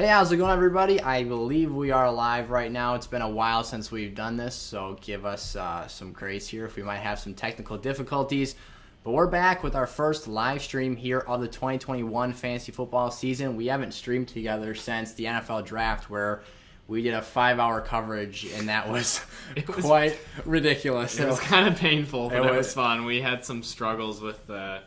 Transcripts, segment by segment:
Hey, how's it going, everybody? I believe we are live right now. It's been a while since we've done this, so give us some grace here if we might have some technical difficulties. But we're back with our first live stream here of the 2021 fantasy football season. We haven't streamed together since the NFL draft, where we did a 5-hour coverage, and that was quite ridiculous. It was kind of painful, but it was fun. We had some struggles with the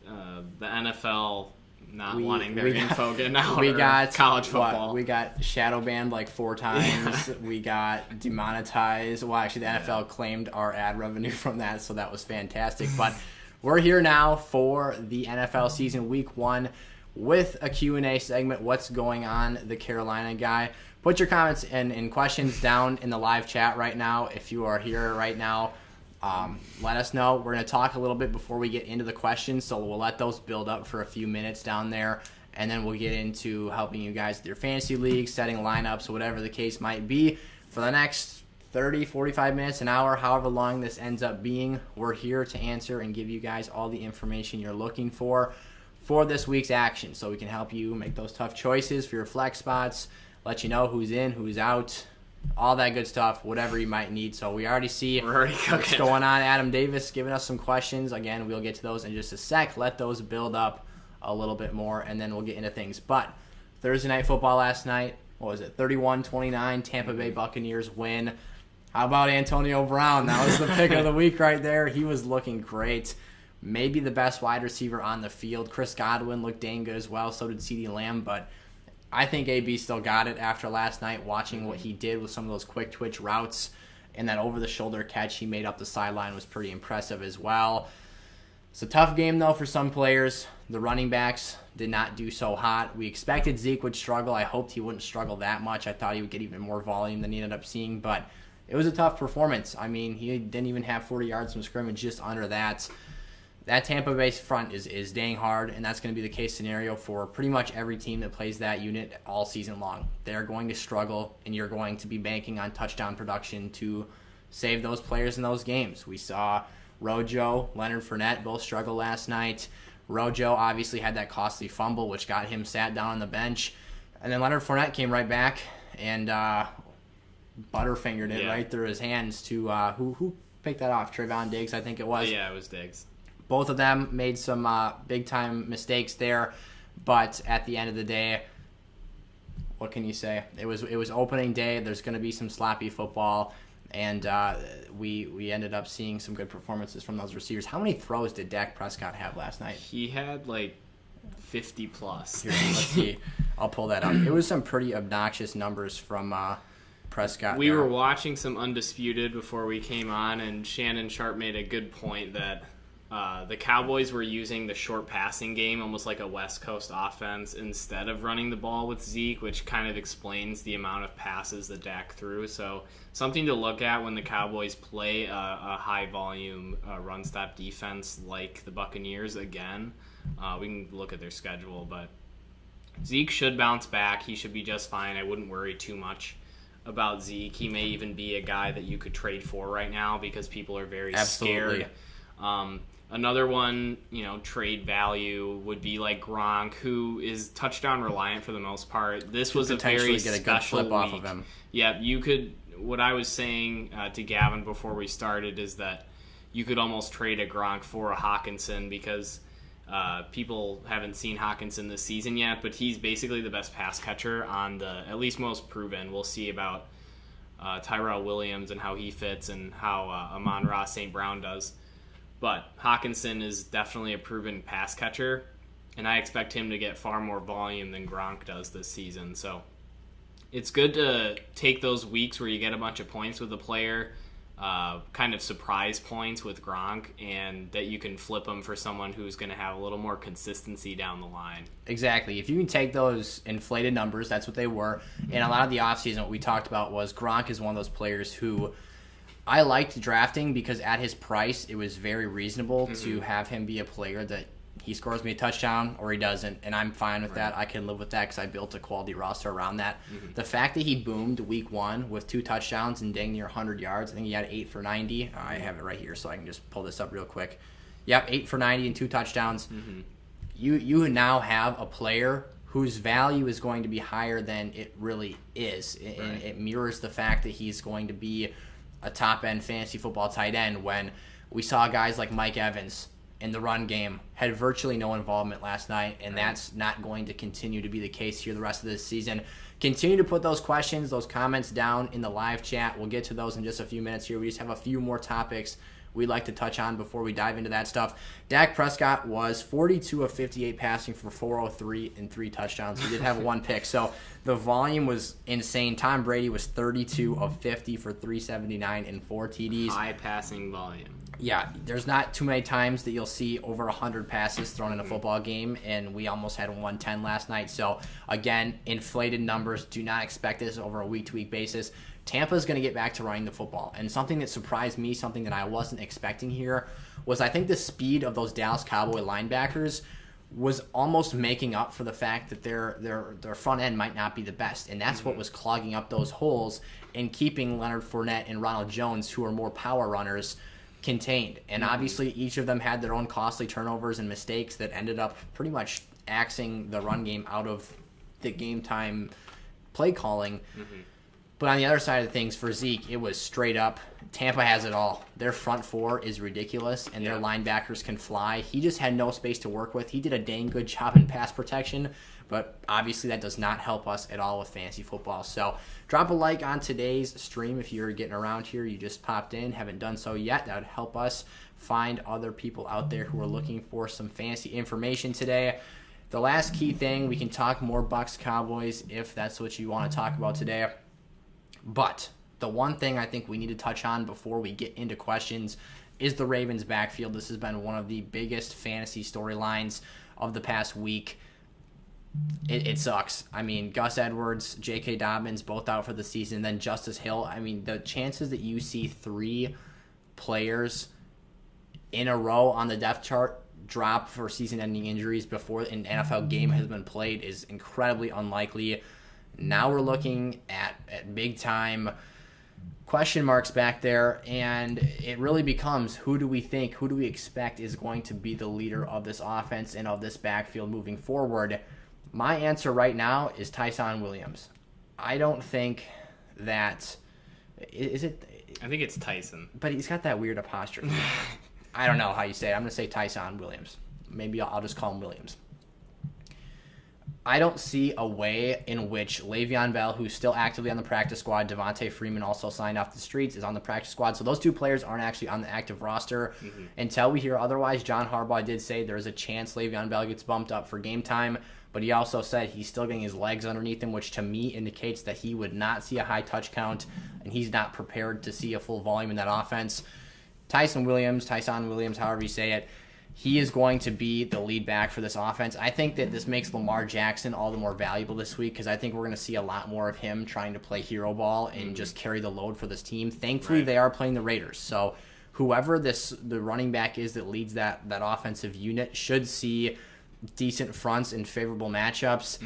NFL not wanting their info getting out. We got college football. We got shadow banned like 4 times. Yeah. We got demonetized. Well, actually, the NFL claimed our ad revenue from that, so that was fantastic. But we're here now for the NFL season, week 1, with a Q&A segment. What's going on, the Carolina guy? Put your comments and questions down in the live chat right now. If you are here right now, let us know. We're going to talk a little bit before we get into the questions, so we'll let those build up for a few minutes down there, and then we'll get into helping you guys with your fantasy leagues, setting lineups, whatever the case might be. For the next 30, 45 minutes, an hour, however long this ends up being, we're here to answer and give you guys all the information you're looking for this week's action, so we can help you make those tough choices for your flex spots, let you know who's in, who's out, all that good stuff, whatever you might need. So we already see what's going on. Adam Davis giving us some questions. Again, we'll get to those in just a sec. Let those build up a little bit more, and then we'll get into things. But Thursday Night Football last night, what was it, 31-29, Tampa Bay Buccaneers win. How about Antonio Brown? That was the pick of the week right there. He was looking great. Maybe the best wide receiver on the field. Chris Godwin looked dang good as well. So did CeeDee Lamb, but I think AB still got it after last night, watching what he did with some of those quick twitch routes, and that over-the-shoulder catch he made up the sideline was pretty impressive as well. It's a tough game, though, for some players. The running backs did not do so hot. We expected Zeke would struggle. I hoped he wouldn't struggle that much. I thought he would get even more volume than he ended up seeing, but it was a tough performance. I mean, he didn't even have 40 yards from scrimmage, just under that. That Tampa Bay front is dang hard, and that's going to be the case scenario for pretty much every team that plays that unit all season long. They're going to struggle, and you're going to be banking on touchdown production to save those players in those games. We saw Rojo, Leonard Fournette both struggle last night. Rojo obviously had that costly fumble, which got him sat down on the bench. And then Leonard Fournette came right back and butterfingered it right through his hands to who picked that off? Trayvon Diggs, I think it was. Yeah, it was Diggs. Both of them made some big-time mistakes there, but at the end of the day, what can you say? It was opening day. There's going to be some sloppy football, and we ended up seeing some good performances from those receivers. How many throws did Dak Prescott have last night? He had like 50+. Here, let's see. I'll pull that up. It was some pretty obnoxious numbers from Prescott. We were watching some Undisputed before we came on, and Shannon Sharp made a good point that the Cowboys were using the short passing game almost like a West Coast offense instead of running the ball with Zeke, which kind of explains the amount of passes that Dak threw. So something to look at when the Cowboys play a high-volume run-stop defense like the Buccaneers again. We can look at their schedule, but Zeke should bounce back. He should be just fine. I wouldn't worry too much about Zeke. He may even be a guy that you could trade for right now because people are very scared. Another one, trade value would be like Gronk, who is touchdown reliant for the most part. This was a very get a special good flip week. off of him. Yeah, you could. What I was saying to Gavin before we started is that you could almost trade a Gronk for a Hawkinson because people haven't seen Hawkinson this season yet, but he's basically the best pass catcher on the at least most proven. We'll see about Tyrell Williams and how he fits and how Amon-Ra St. Brown does. But Hawkinson is definitely a proven pass catcher, and I expect him to get far more volume than Gronk does this season. So it's good to take those weeks where you get a bunch of points with a player, kind of surprise points with Gronk, and that you can flip them for someone who's going to have a little more consistency down the line. Exactly. If you can take those inflated numbers, that's what they were. And a lot of the offseason, what we talked about was Gronk is one of those players who I liked drafting because at his price, it was very reasonable to have him be a player that he scores me a touchdown or he doesn't, and I'm fine with that. I can live with that because I built a quality roster around that. The fact that he boomed week 1 with 2 touchdowns and dang near 100 yards, I think he had 8 for 90. I have it right here, so I can just pull this up real quick. Yep, 8 for 90 and 2 touchdowns. You now have a player whose value is going to be higher than it really is. And it mirrors the fact that he's going to be a top-end fantasy football tight end when we saw guys like Mike Evans in the run game had virtually no involvement last night, and that's not going to continue to be the case here the rest of this season. Continue to put those questions, those comments down in the live chat. We'll get to those in just a few minutes here. We just have a few more topics we'd like to touch on before we dive into that stuff. Dak Prescott was 42 of 58 passing for 403 and 3 touchdowns. He did have 1 pick, so the volume was insane. Tom Brady was 32 of 50 for 379 and 4 TDs. High passing volume. Yeah, there's not too many times that you'll see over 100 passes thrown in a football game, and we almost had 110 last night. So, again, inflated numbers. Do not expect this over a week-to-week basis. Tampa's going to get back to running the football. And something that surprised me, something that I wasn't expecting here, was I think the speed of those Dallas Cowboy linebackers was almost making up for the fact that their front end might not be the best. And that's what was clogging up those holes and keeping Leonard Fournette and Ronald Jones, who are more power runners, contained. And obviously each of them had their own costly turnovers and mistakes that ended up pretty much axing the run game out of the game time play calling. But on the other side of things, for Zeke, it was straight up. Tampa has it all. Their front four is ridiculous, and their linebackers can fly. He just had no space to work with. He did a dang good job in pass protection, but obviously that does not help us at all with fantasy football. So drop a like on today's stream if you're getting around here. You just popped in, haven't done so yet. That would help us find other people out there who are looking for some fantasy information today. The last key thing, we can talk more Bucks Cowboys if that's what you want to talk about today. But the one thing I think we need to touch on before we get into questions is the Ravens backfield. This has been one of the biggest fantasy storylines of the past week. It sucks. I mean, Gus Edwards, J.K. Dobbins, both out for the season, then Justice Hill. I mean, the chances that you see 3 players in a row on the depth chart drop for season-ending injuries before an NFL game has been played is incredibly unlikely. Now we're looking at big-time question marks back there, and it really becomes who do we expect is going to be the leader of this offense and of this backfield moving forward. My answer right now is Tyson Williams. I don't think that is it. I think it's Tyson, but he's got that weird apostrophe. I don't know how you say it. I'm going to say Tyson Williams. Maybe I'll just call him Williams. I don't see a way in which Le'Veon Bell, who's still actively on the practice squad, Devontae Freeman also signed off the streets, is on the practice squad. So those 2 players aren't actually on the active roster. Until we hear otherwise, John Harbaugh did say there is a chance Le'Veon Bell gets bumped up for game time, but he also said he's still getting his legs underneath him, which to me indicates that he would not see a high touch count, and he's not prepared to see a full volume in that offense. Tyson Williams, however you say it, he is going to be the lead back for this offense. I think that this makes Lamar Jackson all the more valuable this week because I think we're going to see a lot more of him trying to play hero ball and just carry the load for this team. Thankfully, they are playing the Raiders. So whoever the running back is that leads that offensive unit should see decent fronts and favorable matchups.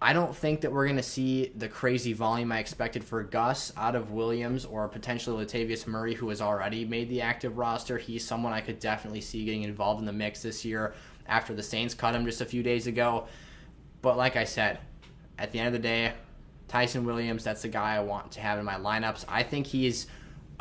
I don't think that we're going to see the crazy volume I expected for Gus out of Williams or potentially Latavius Murray, who has already made the active roster. He's someone I could definitely see getting involved in the mix this year after the Saints cut him just a few days ago. But like I said, at the end of the day, Tyson Williams, that's the guy I want to have in my lineups. I think he's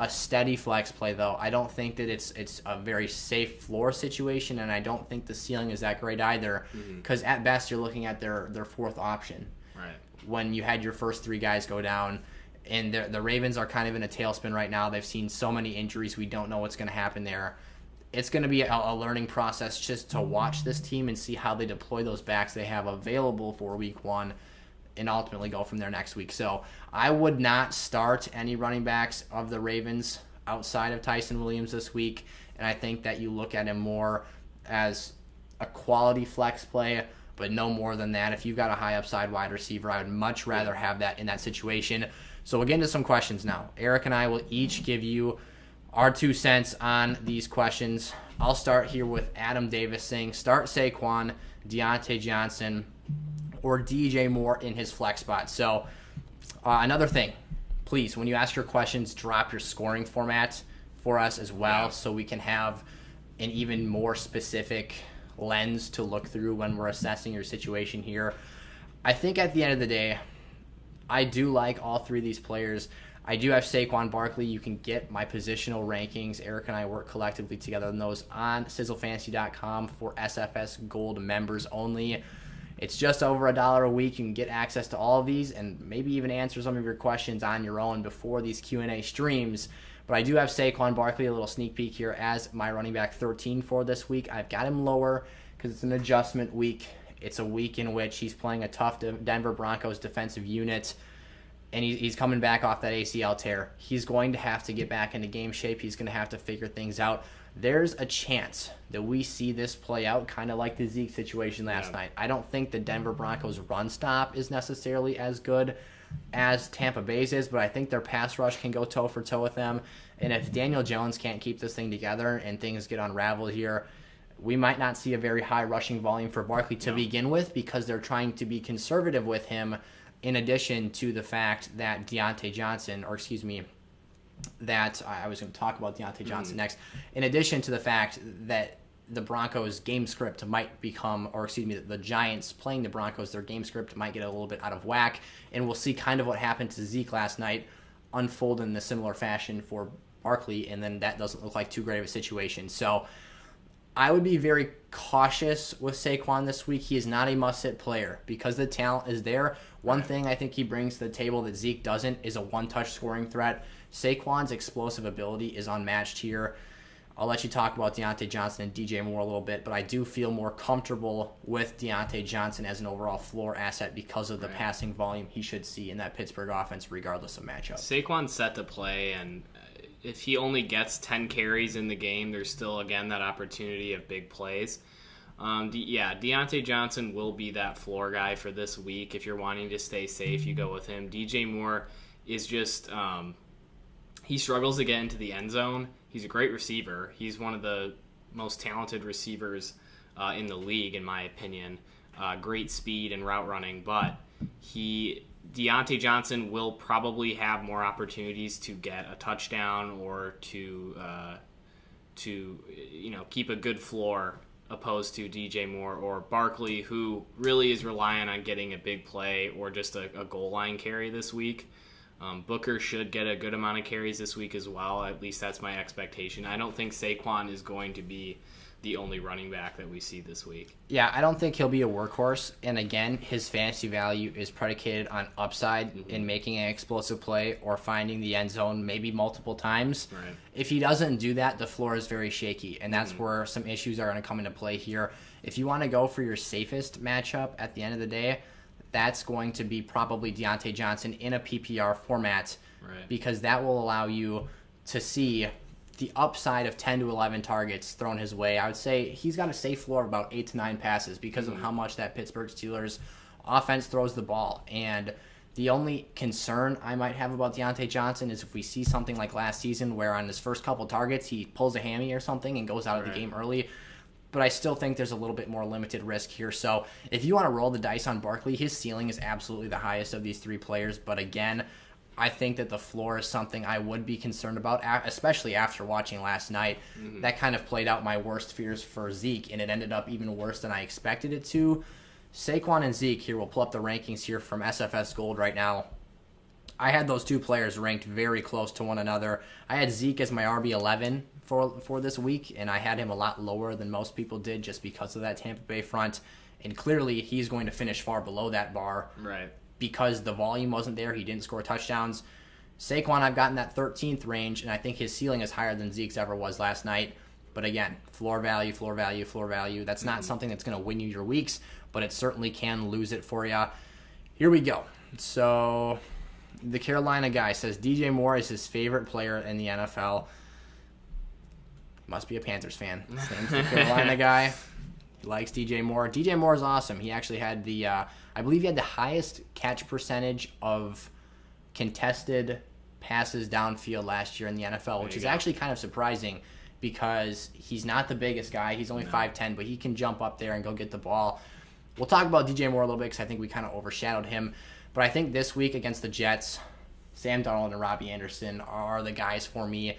a steady flex play, though. I don't think that it's a very safe floor situation, and I don't think the ceiling is that great either, because at best you're looking at their 4th option. Right. When you had your first 3 guys go down, and the Ravens are kind of in a tailspin right now. They've seen so many injuries. We don't know what's going to happen there. It's going to be a learning process just to watch this team and see how they deploy those backs they have available for week 1 and ultimately go from there next week. So I would not start any running backs of the Ravens outside of Tyson Williams this week, and I think that you look at him more as a quality flex play, but no more than that. If you've got a high upside wide receiver, I would much rather have that in that situation. So we'll get into some questions now. Eric and I will each give you our 2 cents on these questions. I'll start here with Adam Davis saying, start Saquon, Deonte Johnson, or DJ Moore in his flex spot. So another thing, please, when you ask your questions, drop your scoring format for us as well so we can have an even more specific lens to look through when we're assessing your situation here. I think at the end of the day, I do like all three of these players. I do have Saquon Barkley. You can get my positional rankings. Eric and I work collectively together on those on sizzlefantasy.com for SFS Gold members only. It's just over $1 a week. You can get access to all of these and maybe even answer some of your questions on your own before these Q&A streams. But I do have Saquon Barkley, a little sneak peek here, as my running back 13 for this week. I've got him lower because it's an adjustment week. It's a week in which he's playing a tough Denver Broncos defensive unit, and he's coming back off that ACL tear. He's going to have to get back into game shape. He's going to have to figure things out. There's a chance that we see this play out kind of like the Zeke situation last night. I don't think the Denver Broncos run stop is necessarily as good as Tampa Bay's is, but I think their pass rush can go toe for toe with them. And if Daniel Jones can't keep this thing together and things get unraveled here, we might not see a very high rushing volume for Barkley to begin with, because they're trying to be conservative with him, in addition to the fact that Deonte Johnson, that I was going to talk about Deonte Johnson next, in addition to the fact that the Broncos game script might become, the Giants playing the Broncos, their game script might get a little bit out of whack, and we'll see kind of what happened to Zeke last night unfold in a similar fashion for Barkley, and then that doesn't look like too great of a situation. So I would be very cautious with Saquon this week. He is not a must-sit player because the talent is there. One thing I think he brings to the table that Zeke doesn't is a one-touch scoring threat. Saquon's explosive ability is unmatched here. I'll let you talk about Deonte Johnson and DJ Moore a little bit, but I do feel more comfortable with Deonte Johnson as an overall floor asset because of the passing volume he should see in that Pittsburgh offense regardless of matchup. Saquon's set to play, and if he only gets 10 carries in the game, there's still, again, that opportunity of big plays. Deonte Johnson will be that floor guy for this week. If you're wanting to stay safe, you go with him. DJ Moore is just he struggles to get into the end zone. He's a great receiver. He's one of the most talented receivers in the league, in my opinion. Great speed and route running, but Deonte Johnson will probably have more opportunities to get a touchdown or to keep a good floor, opposed to DJ Moore or Barkley, who really is relying on getting a big play or just a goal line carry this week. Booker should get a good amount of carries this week as well. At least that's my expectation. I don't think Saquon is going to be the only running back that we see this week. Yeah, I don't think he'll be a workhorse. And again, his fantasy value is predicated on upside in making an explosive play or finding the end zone maybe multiple times. Right. If he doesn't do that, the floor is very shaky. And that's where some issues are going to come into play here. If you want to go for your safest matchup at the end of the day, that's going to be probably Deonte Johnson in a PPR format, because that will allow you to see the upside of 10 to 11 targets thrown his way. I would say he's got a safe floor of about 8 to 9 passes because of how much that Pittsburgh Steelers offense throws the ball. And the only concern I might have about Deonte Johnson is if we see something like last season where on his first couple targets he pulls a hammy or something and goes out of the game early. But I still think there's a little bit more limited risk here. So if you want to roll the dice on Barkley, his ceiling is absolutely the highest of these three players. But again, I think that the floor is something I would be concerned about, especially after watching last night. That kind of played out my worst fears for Zeke, and it ended up even worse than I expected it to. Saquon and Zeke here, we'll pull up the rankings here from SFS Gold right now. I had those two players ranked very close to one another. I had Zeke as my RB11 for this week, and I had him a lot lower than most people did just because of that Tampa Bay front. And clearly, he's going to finish far below that bar. Right. Because the volume wasn't there. He didn't score touchdowns. Saquon, I've gotten that 13th range, and I think his ceiling is higher than Zeke's ever was last night. But again, floor value, floor value, floor value. That's not something that's going to win you your weeks, but it certainly can lose it for you. Here we go. So the Carolina guy says DJ Moore is his favorite player in the NFL. Must be a Panthers fan. Same for the Carolina guy. He likes DJ Moore. DJ Moore is awesome. He actually had I believe he had the highest catch percentage of contested passes downfield last year in the NFL, which is actually kind of surprising because he's not the biggest guy. He's only 5'10", but he can jump up there and go get the ball. We'll talk about DJ Moore a little bit because I think we kind of overshadowed him. But I think this week against the Jets, Sam Darnold and Robbie Anderson are the guys for me.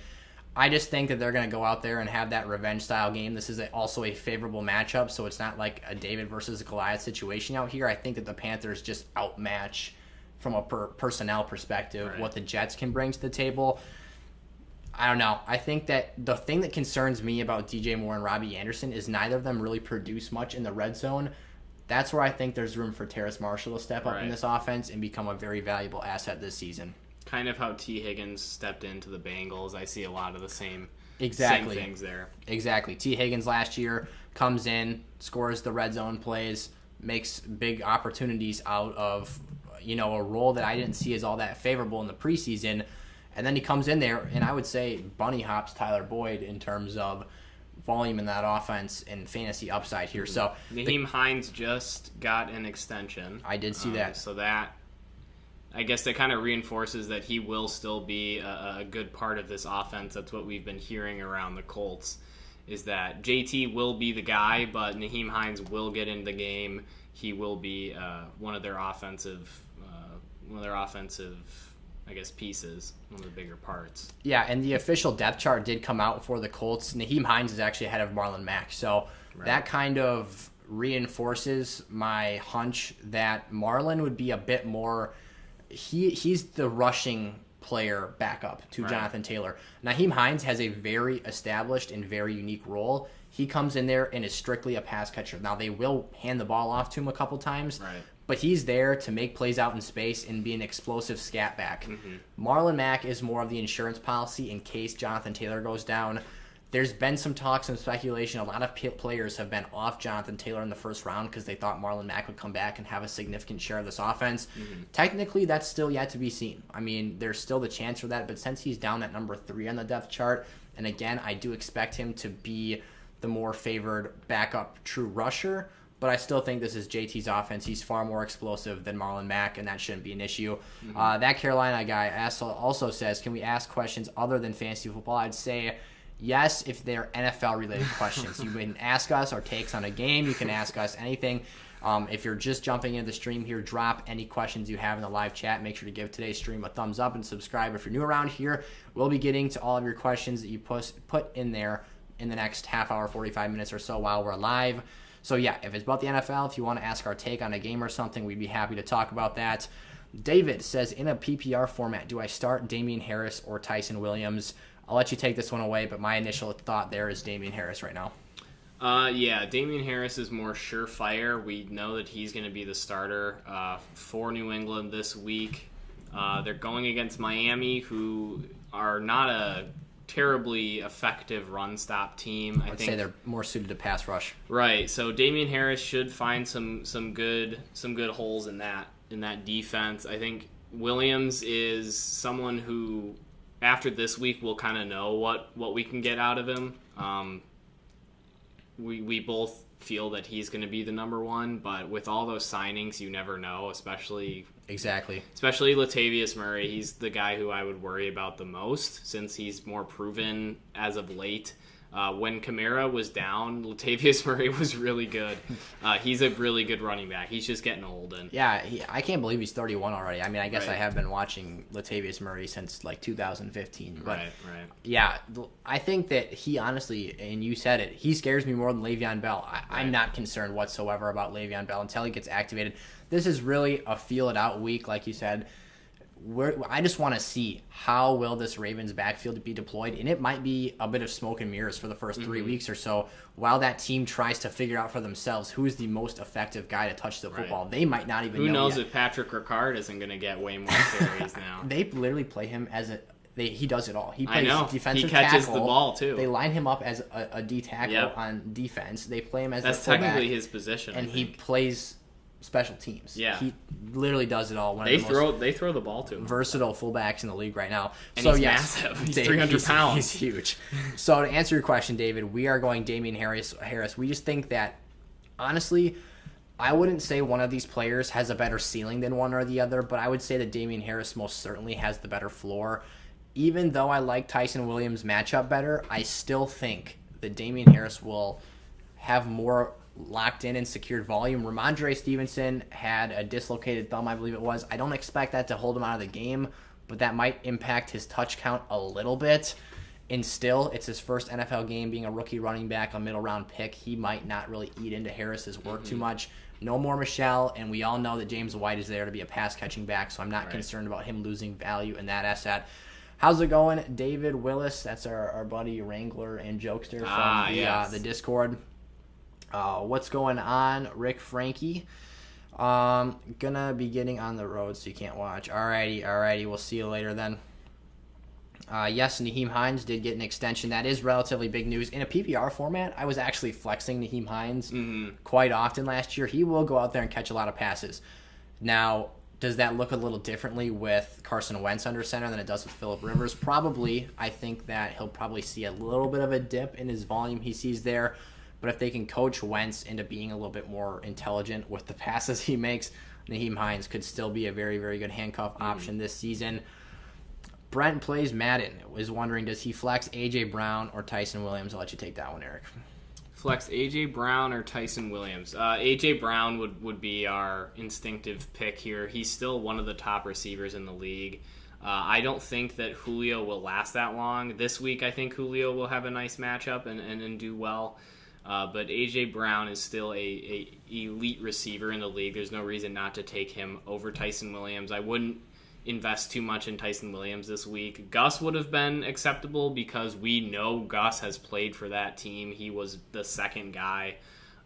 I just think that they're going to go out there and have that revenge-style game. This is also a favorable matchup, so it's not like a David versus Goliath situation out here. I think that the Panthers just outmatch, from a personnel perspective, what the Jets can bring to the table. I don't know. I think that the thing that concerns me about DJ Moore and Robbie Anderson is neither of them really produce much in the red zone. That's where I think there's room for Terrace Marshall to step up in this offense and become a very valuable asset this season. Kind of how T. Higgins stepped into the Bengals. I see a lot of the same things there. Exactly. T. Higgins last year comes in, scores the red zone plays, makes big opportunities out of a role that I didn't see as all that favorable in the preseason. And then he comes in there, and I would say bunny hops Tyler Boyd in terms of volume in that offense and fantasy upside here. So Nyheim Hines just got an extension. I did see that. So that, I guess that kind of reinforces that he will still be a good part of this offense. That's what we've been hearing around the Colts, is that JT will be the guy, but Nyheim Hines will get in the game. He will be one of their offensive, I guess, pieces, one of the bigger parts. Yeah, and the official depth chart did come out for the Colts. Nyheim Hines is actually ahead of Marlon Mack. So that kind of reinforces my hunch that Marlon would be a bit more... He's the rushing player backup to Jonathan Taylor. Nyheim Hines has a very established and very unique role. He comes in there and is strictly a pass catcher. Now, they will hand the ball off to him a couple times, but he's there to make plays out in space and be an explosive scat back. Marlon Mack is more of the insurance policy in case Jonathan Taylor goes down. There's been some talks and speculation. A lot of players have been off Jonathan Taylor in the first round because they thought Marlon Mack would come back and have a significant share of this offense. Technically, that's still yet to be seen. I mean, there's still the chance for that, but since he's down at number 3 on the depth chart, and again, I do expect him to be the more favored backup true rusher, but I still think this is JT's offense. He's far more explosive than Marlon Mack, and that shouldn't be an issue. That Carolina guy also says, can we ask questions other than fantasy football? I'd say yes, if they're NFL-related questions. You can ask us our takes on a game. You can ask us anything. If you're just jumping into the stream here, drop any questions you have in the live chat. Make sure to give today's stream a thumbs up and subscribe. If you're new around here, we'll be getting to all of your questions that you put in there in the next half hour, 45 minutes or so while we're live. So yeah, if it's about the NFL, if you want to ask our take on a game or something, we'd be happy to talk about that. David says, in a PPR format, do I start Damien Harris or Tyson Williams? I'll let you take this one away, but my initial thought there is Damien Harris right now. Yeah, Damien Harris is more surefire. We know that he's going to be the starter for New England this week. They're going against Miami, who are not a terribly effective run-stop team. I'd say they're more suited to pass rush. Right, so Damien Harris should find some good holes in that defense. I think Williams is someone who, after this week, we'll kind of know what we can get out of him. We both feel that he's going to be the number one, but with all those signings, you never know, especially Latavius Murray. He's the guy who I would worry about the most since he's more proven as of late. When Kamara was down, Latavius Murray was really good. He's a really good running back. He's just getting old. I can't believe he's 31 already. I mean, I guess I have been watching Latavius Murray since like 2015. But yeah, I think that he honestly, and you said it, he scares me more than Le'Veon Bell. I'm not concerned whatsoever about Le'Veon Bell until he gets activated. This is really a feel-it-out week, like you said. I just want to see how will this Ravens backfield be deployed, and it might be a bit of smoke and mirrors for the first 3 weeks or so while that team tries to figure out for themselves who's the most effective guy to touch the football. They might not even know. Who knows yet. If Patrick Ricard isn't going to get way more carries now. They literally play him as he does it all. He plays defensive tackle. He catches tackle. the ball, too. They line him up as a D tackle on defense. They play him as That's the fullback. technically his position, and he plays special teams. Yeah. He literally does it all. They throw the ball to him. Versatile fullbacks in the league right now. And he's massive. He's 300 pounds. He's huge. So to answer your question, David, we are going Damien Harris. We just think that, honestly, I wouldn't say one of these players has a better ceiling than one or the other, but I would say that Damien Harris most certainly has the better floor. Even though I like Tyson Williams' matchup better, I still think that Damien Harris will have more locked in and secured volume. Ramondre Stevenson had a dislocated thumb, I believe it was. I don't expect that to hold him out of the game, but that might impact his touch count a little bit. And still, it's his first NFL game being a rookie running back, a middle-round pick. He might not really eat into Harris's work too much. No more Michelle, and we all know that James White is there to be a pass-catching back, so I'm not concerned about him losing value in that asset. How's it going? David Willis, that's our buddy Wrangler and Jokester from the Discord. What's going on? Rick Frankie. Gonna be getting on the road, so you can't watch. Alrighty. We'll see you later then. Yes, Nyheim Hines did get an extension. That is relatively big news. In a PPR format, I was actually flexing Nyheim Hines quite often last year. He will go out there and catch a lot of passes. Now, does that look a little differently with Carson Wentz under center than it does with Phillip Rivers? Probably. I think that he'll probably see a little bit of a dip in his volume he sees there. But if they can coach Wentz into being a little bit more intelligent with the passes he makes, Nyheim Hines could still be a very, very good handcuff option this season. Brent plays Madden. Was wondering, does he flex A.J. Brown or Tyson Williams? I'll let you take that one, Eric. Flex A.J. Brown or Tyson Williams? A.J. Brown would be our instinctive pick here. He's still one of the top receivers in the league. I don't think that Julio will last that long. This week, I think Julio will have a nice matchup and do well. But A.J. Brown is still a elite receiver in the league. There's no reason not to take him over Tyson Williams. I wouldn't invest too much in Tyson Williams this week. Gus would have been acceptable because we know Gus has played for that team. He was the second guy,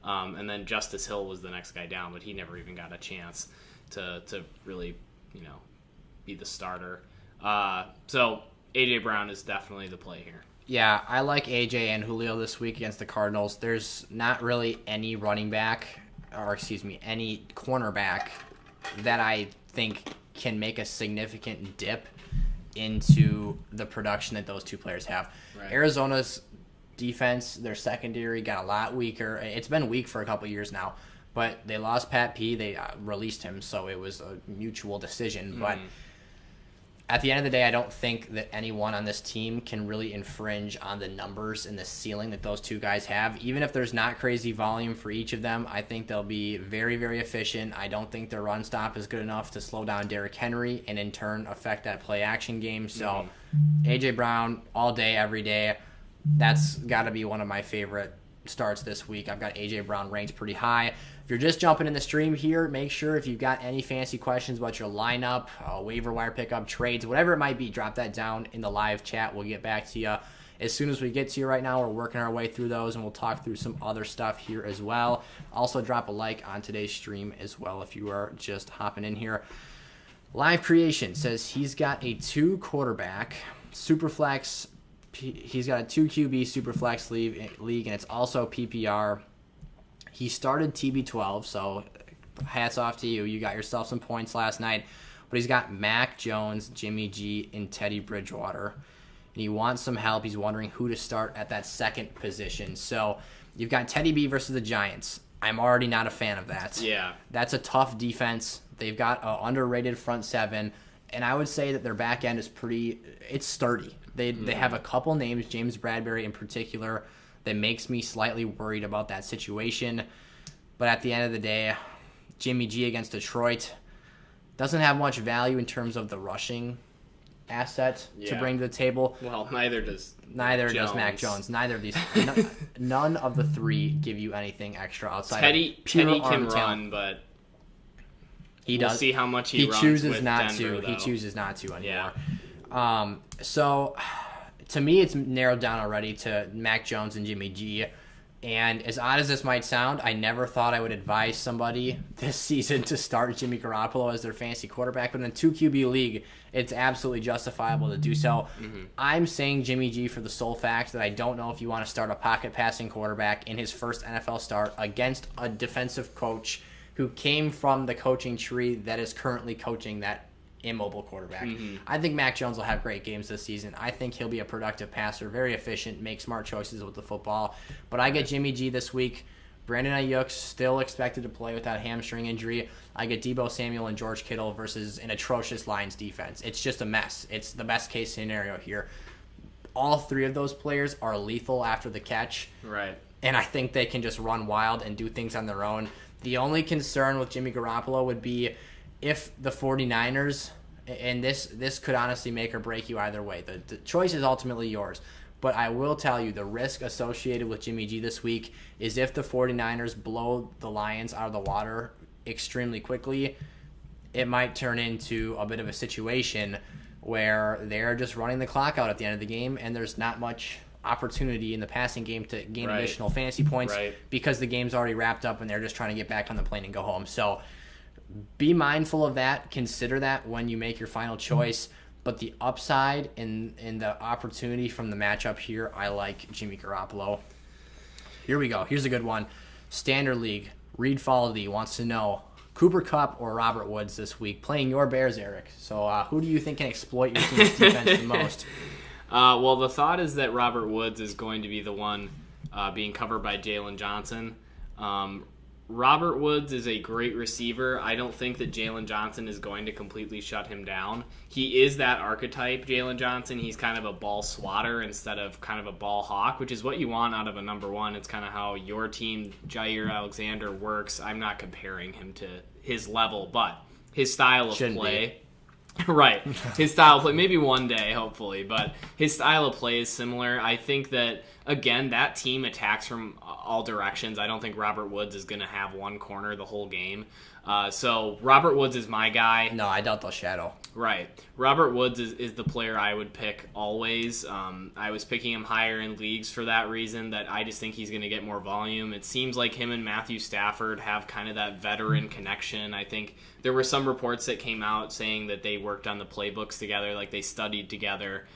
and then Justice Hill was the next guy down, but he never even got a chance to really, be the starter. So A.J. Brown is definitely the play here. Yeah, I like A.J. and Julio this week against the Cardinals. There's not really any any cornerback that I think can make a significant dip into the production that those two players have. Right. Arizona's defense, their secondary got a lot weaker. It's been weak for a couple years now, but they lost Pat P. They released him, so it was a mutual decision. But at the end of the day, I don't think that anyone on this team can really infringe on the numbers and the ceiling that those two guys have. Even if there's not crazy volume for each of them, I think they'll be very, very efficient. I don't think their run stop is good enough to slow down Derrick Henry and in turn affect that play action game. So A.J. Brown all day, every day. That's got to be one of my favorite starts this week. I've got A.J. Brown ranked pretty high. If you're just jumping in the stream here, make sure if you've got any fancy questions about your lineup, waiver wire pickup, trades, whatever it might be, drop that down in the live chat. We'll get back to you as soon as we get to you. Right now, we're working our way through those, and we'll talk through some other stuff here as well. Also, drop a like on today's stream as well if you are just hopping in here. Live Creation says he's got a 2 quarterback Superflex. He's got a 2 QB Superflex league, and it's also PPR. He started TB12, so hats off to you. You got yourself some points last night. But he's got Mac Jones, Jimmy G, and Teddy Bridgewater. And he wants some help. He's wondering who to start at that second position. So you've got Teddy B versus the Giants. I'm already not a fan of that. Yeah. That's a tough defense. They've got an underrated front seven. And I would say that their back end is it's sturdy. They have a couple names, James Bradbury in particular, that makes me slightly worried about that situation. But at the end of the day, Jimmy G against Detroit doesn't have much value in terms of the rushing asset to bring to the table. Well, neither does Mac Jones. Neither of these. None of the three give you anything extra outside Teddy of pure can arm run, but we'll see how much he runs chooses with not Denver, to. though. He chooses not to anymore. Yeah. So to me, it's narrowed down already to Mac Jones and Jimmy G. And as odd as this might sound, I never thought I would advise somebody this season to start Jimmy Garoppolo as their fantasy quarterback. But in a 2 QB league, it's absolutely justifiable to do so. I'm saying Jimmy G for the sole fact that I don't know if you want to start a pocket passing quarterback in his first NFL start against a defensive coach who came from the coaching tree that is currently coaching that immobile quarterback. I think Mac Jones will have great games this season. I think he'll be a productive passer, very efficient, make smart choices with the football. But I get Jimmy G this week. Brandon Ayuk still expected to play with that hamstring injury. I get Deebo Samuel and George Kittle versus an atrocious Lions defense. It's just a mess. It's the best case scenario here. All 3 of those players are lethal after the catch. Right. And I think they can just run wild and do things on their own. The only concern with Jimmy Garoppolo would be if the 49ers, and this could honestly make or break you either way. The choice is ultimately yours. But I will tell you, the risk associated with Jimmy G this week is if the 49ers blow the Lions out of the water extremely quickly, it might turn into a bit of a situation where they're just running the clock out at the end of the game, and there's not much opportunity in the passing game to gain additional fantasy points because the game's already wrapped up and they're just trying to get back on the plane and go home. So be mindful of that. Consider that when you make your final choice. But the upside in the opportunity from the matchup here, I like Jimmy Garoppolo. Here we go. Here's a good one. Standard League. Reed Faldy wants to know, Cooper Kupp or Robert Woods this week? Playing your Bears, Eric. So who do you think can exploit your team's defense the most? Well, the thought is that Robert Woods is going to be the one being covered by Jalen Johnson. Robert Woods is a great receiver. I don't think that Jalen Johnson is going to completely shut him down. He is that archetype, Jalen Johnson. He's kind of a ball swatter instead of kind of a ball hawk, which is what you want out of a number one. It's kind of how your team, Jair Alexander, works. I'm not comparing him to his level, but his style of play. Right. His style of play, maybe one day, hopefully, but his style of play is similar. I think that, again, that team attacks from all directions. I don't think Robert Woods is going to have one corner the whole game. So Robert Woods is my guy. No, I doubt they'll shadow. Right. Robert Woods is the player I would pick always. I was picking him higher in leagues for that reason, that I just think he's going to get more volume. It seems like him and Matthew Stafford have kind of that veteran connection. I think there were some reports that came out saying that they worked on the playbooks together, like they studied together.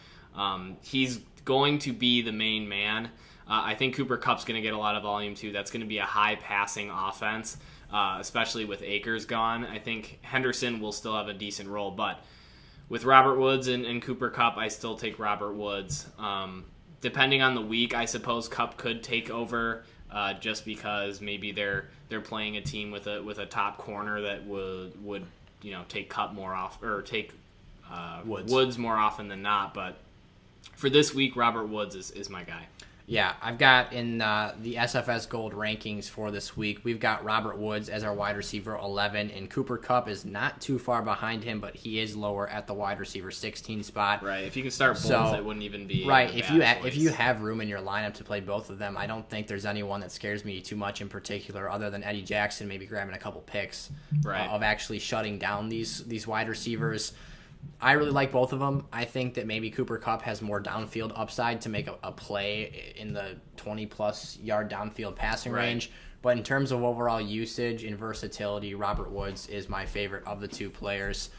He's going to be the main man. I think Cooper Kupp's going to get a lot of volume too. That's going to be a high-passing offense, especially with Akers gone. I think Henderson will still have a decent role, but with Robert Woods and Cooper Kupp, I still take Robert Woods. Depending on the week, I suppose Kupp could take over just because maybe they're playing a team with a top corner that would take Kupp more off, or take Woods more often than not. But for this week, Robert Woods is my guy. Yeah, I've got in the SFS Gold rankings for this week, we've got Robert Woods as our wide receiver 11, and Cooper Kupp is not too far behind him, but he is lower at the wide receiver 16 spot. Right. If you can start both, it wouldn't even be right. If you have room in your lineup to play both of them, I don't think there's anyone that scares me too much in particular, other than Eddie Jackson maybe grabbing a couple picks of actually shutting down these wide receivers. I really like both of them. I think that maybe Cooper Kupp has more downfield upside to make a play in the 20-plus yard downfield passing range. But in terms of overall usage and versatility, Robert Woods is my favorite of the two players.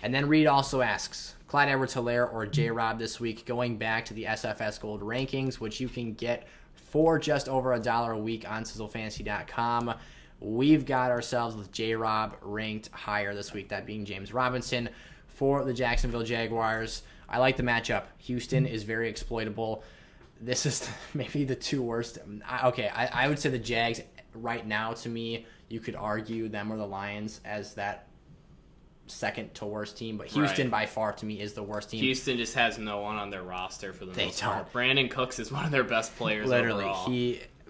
And then Reed also asks, Clyde Edwards-Helaire or J-Rob this week, going back to the SFS Gold rankings, which you can get for just over $1 a week on sizzlefantasy.com. We've got ourselves with J-Rob ranked higher this week, that being James Robinson. For the Jacksonville Jaguars, I like the matchup. Houston is very exploitable. This is maybe the two worst. I would say the Jags right now, to me, you could argue them or the Lions as that second to worst team, but Houston by far to me is the worst team. Houston just has no one on their roster for the most part. Brandon Cooks is one of their best players overall.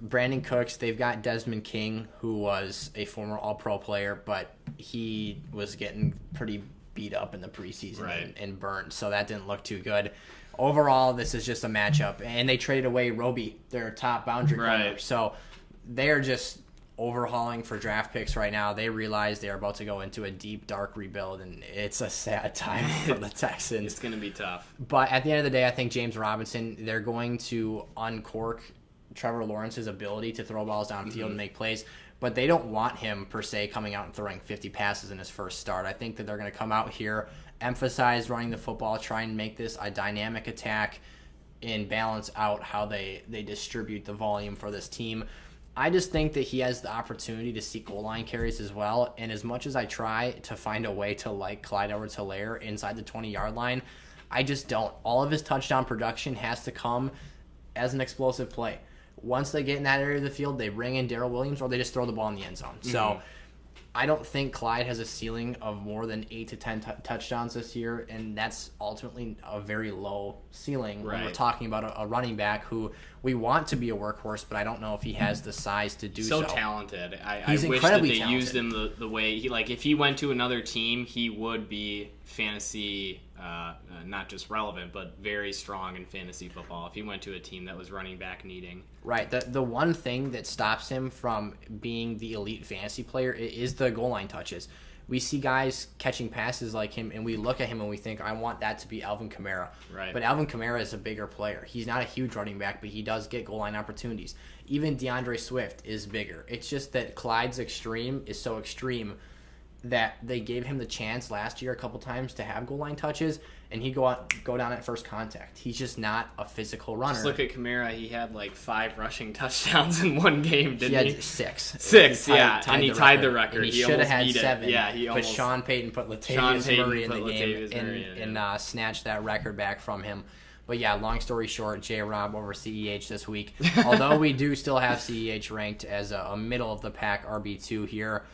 Brandon Cooks, they've got Desmond King, who was a former All-Pro player, but he was getting pretty beat up in the preseason and burned, so that didn't look too good. Overall, this is just a matchup, and they traded away Roby, their top boundary corner, so they're just overhauling for draft picks right now. They realize they're about to go into a deep, dark rebuild, and it's a sad time for the Texans. It's going to be tough. But at the end of the day, I think James Robinson, they're going to uncork Trevor Lawrence's ability to throw balls downfield and make plays. But they don't want him, per se, coming out and throwing 50 passes in his first start. I think that they're going to come out here, emphasize running the football, try and make this a dynamic attack, and balance out how they distribute the volume for this team. I just think that he has the opportunity to see goal line carries as well. And as much as I try to find a way to like Clyde Edwards-Helaire inside the 20-yard line, I just don't. All of his touchdown production has to come as an explosive play. Once they get in that area of the field, they bring in Daryl Williams or they just throw the ball in the end zone. So I don't think Clyde has a ceiling of more than 8 to 10 touchdowns this year, and that's ultimately a very low ceiling when we're talking about a running back who we want to be a workhorse, but I don't know if he has the size to do so. So talented. He's I wish incredibly that they talented. used him the way he, like, if he went to another team, he would be fantasy not just relevant, but very strong in fantasy football if he went to a team that was running back needing. Right. The one thing that stops him from being the elite fantasy player is the goal line touches. We see guys catching passes like him, and we look at him and we think, I want that to be Alvin Kamara. Right. But Alvin Kamara is a bigger player. He's not a huge running back, but he does get goal line opportunities. Even DeAndre Swift is bigger. It's just that Clyde's extreme is so extreme that they gave him the chance last year a couple times to have goal line touches, and he'd go down at first contact. He's just not a physical runner. Just look at Kamara. He had like 5 rushing touchdowns in one game, didn't he? He had 6. 6, and he tied the record. And he should have had 7. Yeah, he almost. But Sean Payton put Latavius Murray in the game and snatched that record back from him. But yeah, long story short, J-Rob over CEH this week. Although we do still have CEH ranked as a middle-of-the-pack RB2 here.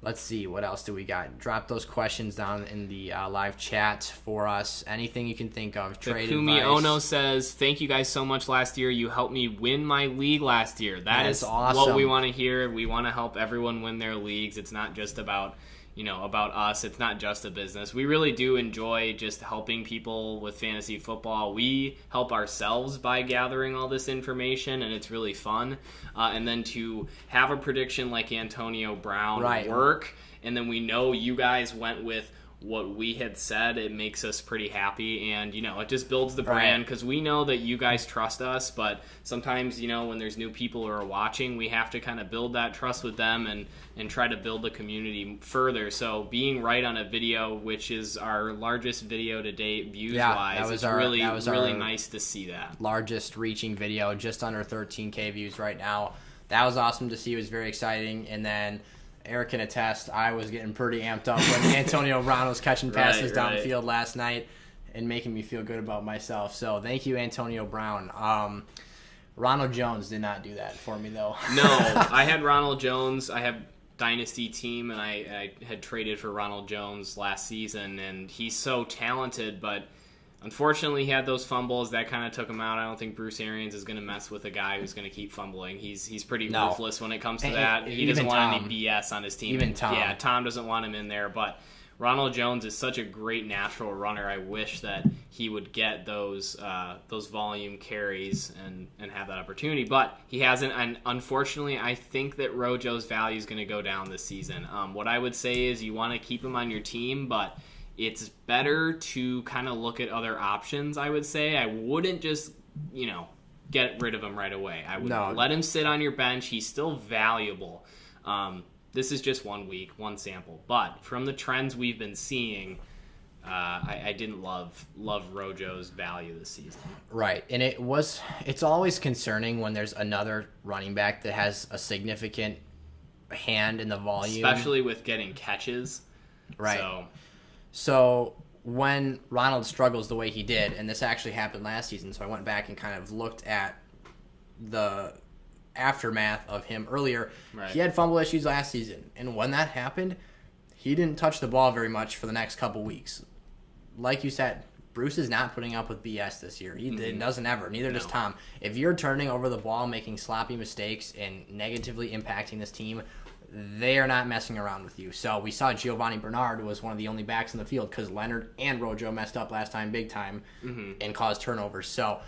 Let's see, what else do we got? Drop those questions down in the live chat for us. Anything you can think of. Trade Takumi advice. Ono says, thank you guys so much last year. You helped me win my league last year. That is awesome. What we want to hear. We want to help everyone win their leagues. It's not just about us. It's not just a business. We really do enjoy just helping people with fantasy football. We help ourselves by gathering all this information, and it's really fun. And then to have a prediction like Antonio Brown work, and then we know you guys went with what we had said, it makes us pretty happy, and it just builds the brand, because we know that you guys trust us, but sometimes when there's new people who are watching, we have to kind of build that trust with them and try to build the community further. So being right on a video, which is our largest video to date views wise, it's really nice to see that. Largest reaching video, just under 13k views right now. That was awesome to see. It was very exciting. And then Eric can attest, I was getting pretty amped up when Antonio Brown was catching passes downfield last night and making me feel good about myself. So thank you, Antonio Brown. Ronald Jones did not do that for me, though. No, I had Ronald Jones. I have Dynasty team, and I had traded for Ronald Jones last season, and he's so talented, but unfortunately he had those fumbles that kind of took him out. I don't think Bruce Arians is going to mess with a guy who's going to keep fumbling. He's pretty ruthless when it comes to that. He doesn't want any BS on his team. Even Tom. Yeah, Tom doesn't want him in there, but Ronald Jones is such a great natural runner. I wish that he would get those volume carries and have that opportunity, but he hasn't. And unfortunately, I think that Rojo's value is going to go down this season. What I would say is you want to keep him on your team, but it's better to kind of look at other options, I would say. I wouldn't just, get rid of him right away. I would let him sit on your bench. He's still valuable. This is just 1 week, one sample. But from the trends we've been seeing, I didn't love Rojo's value this season. Right, and it's always concerning when there's another running back that has a significant hand in the volume. Especially with getting catches. Right. So when Ronald struggles the way he did, and this actually happened last season, so I went back and kind of looked at the aftermath of him earlier. Right. He had fumble issues last season, and when that happened, he didn't touch the ball very much for the next couple weeks. Like you said, Bruce is not putting up with BS this year. He doesn't ever. Neither does Tom. If you're turning over the ball, making sloppy mistakes, and negatively impacting this team, they are not messing around with you. So we saw Giovanni Bernard was one of the only backs in the field because Leonard and Rojo messed up last time big time and caused turnovers. So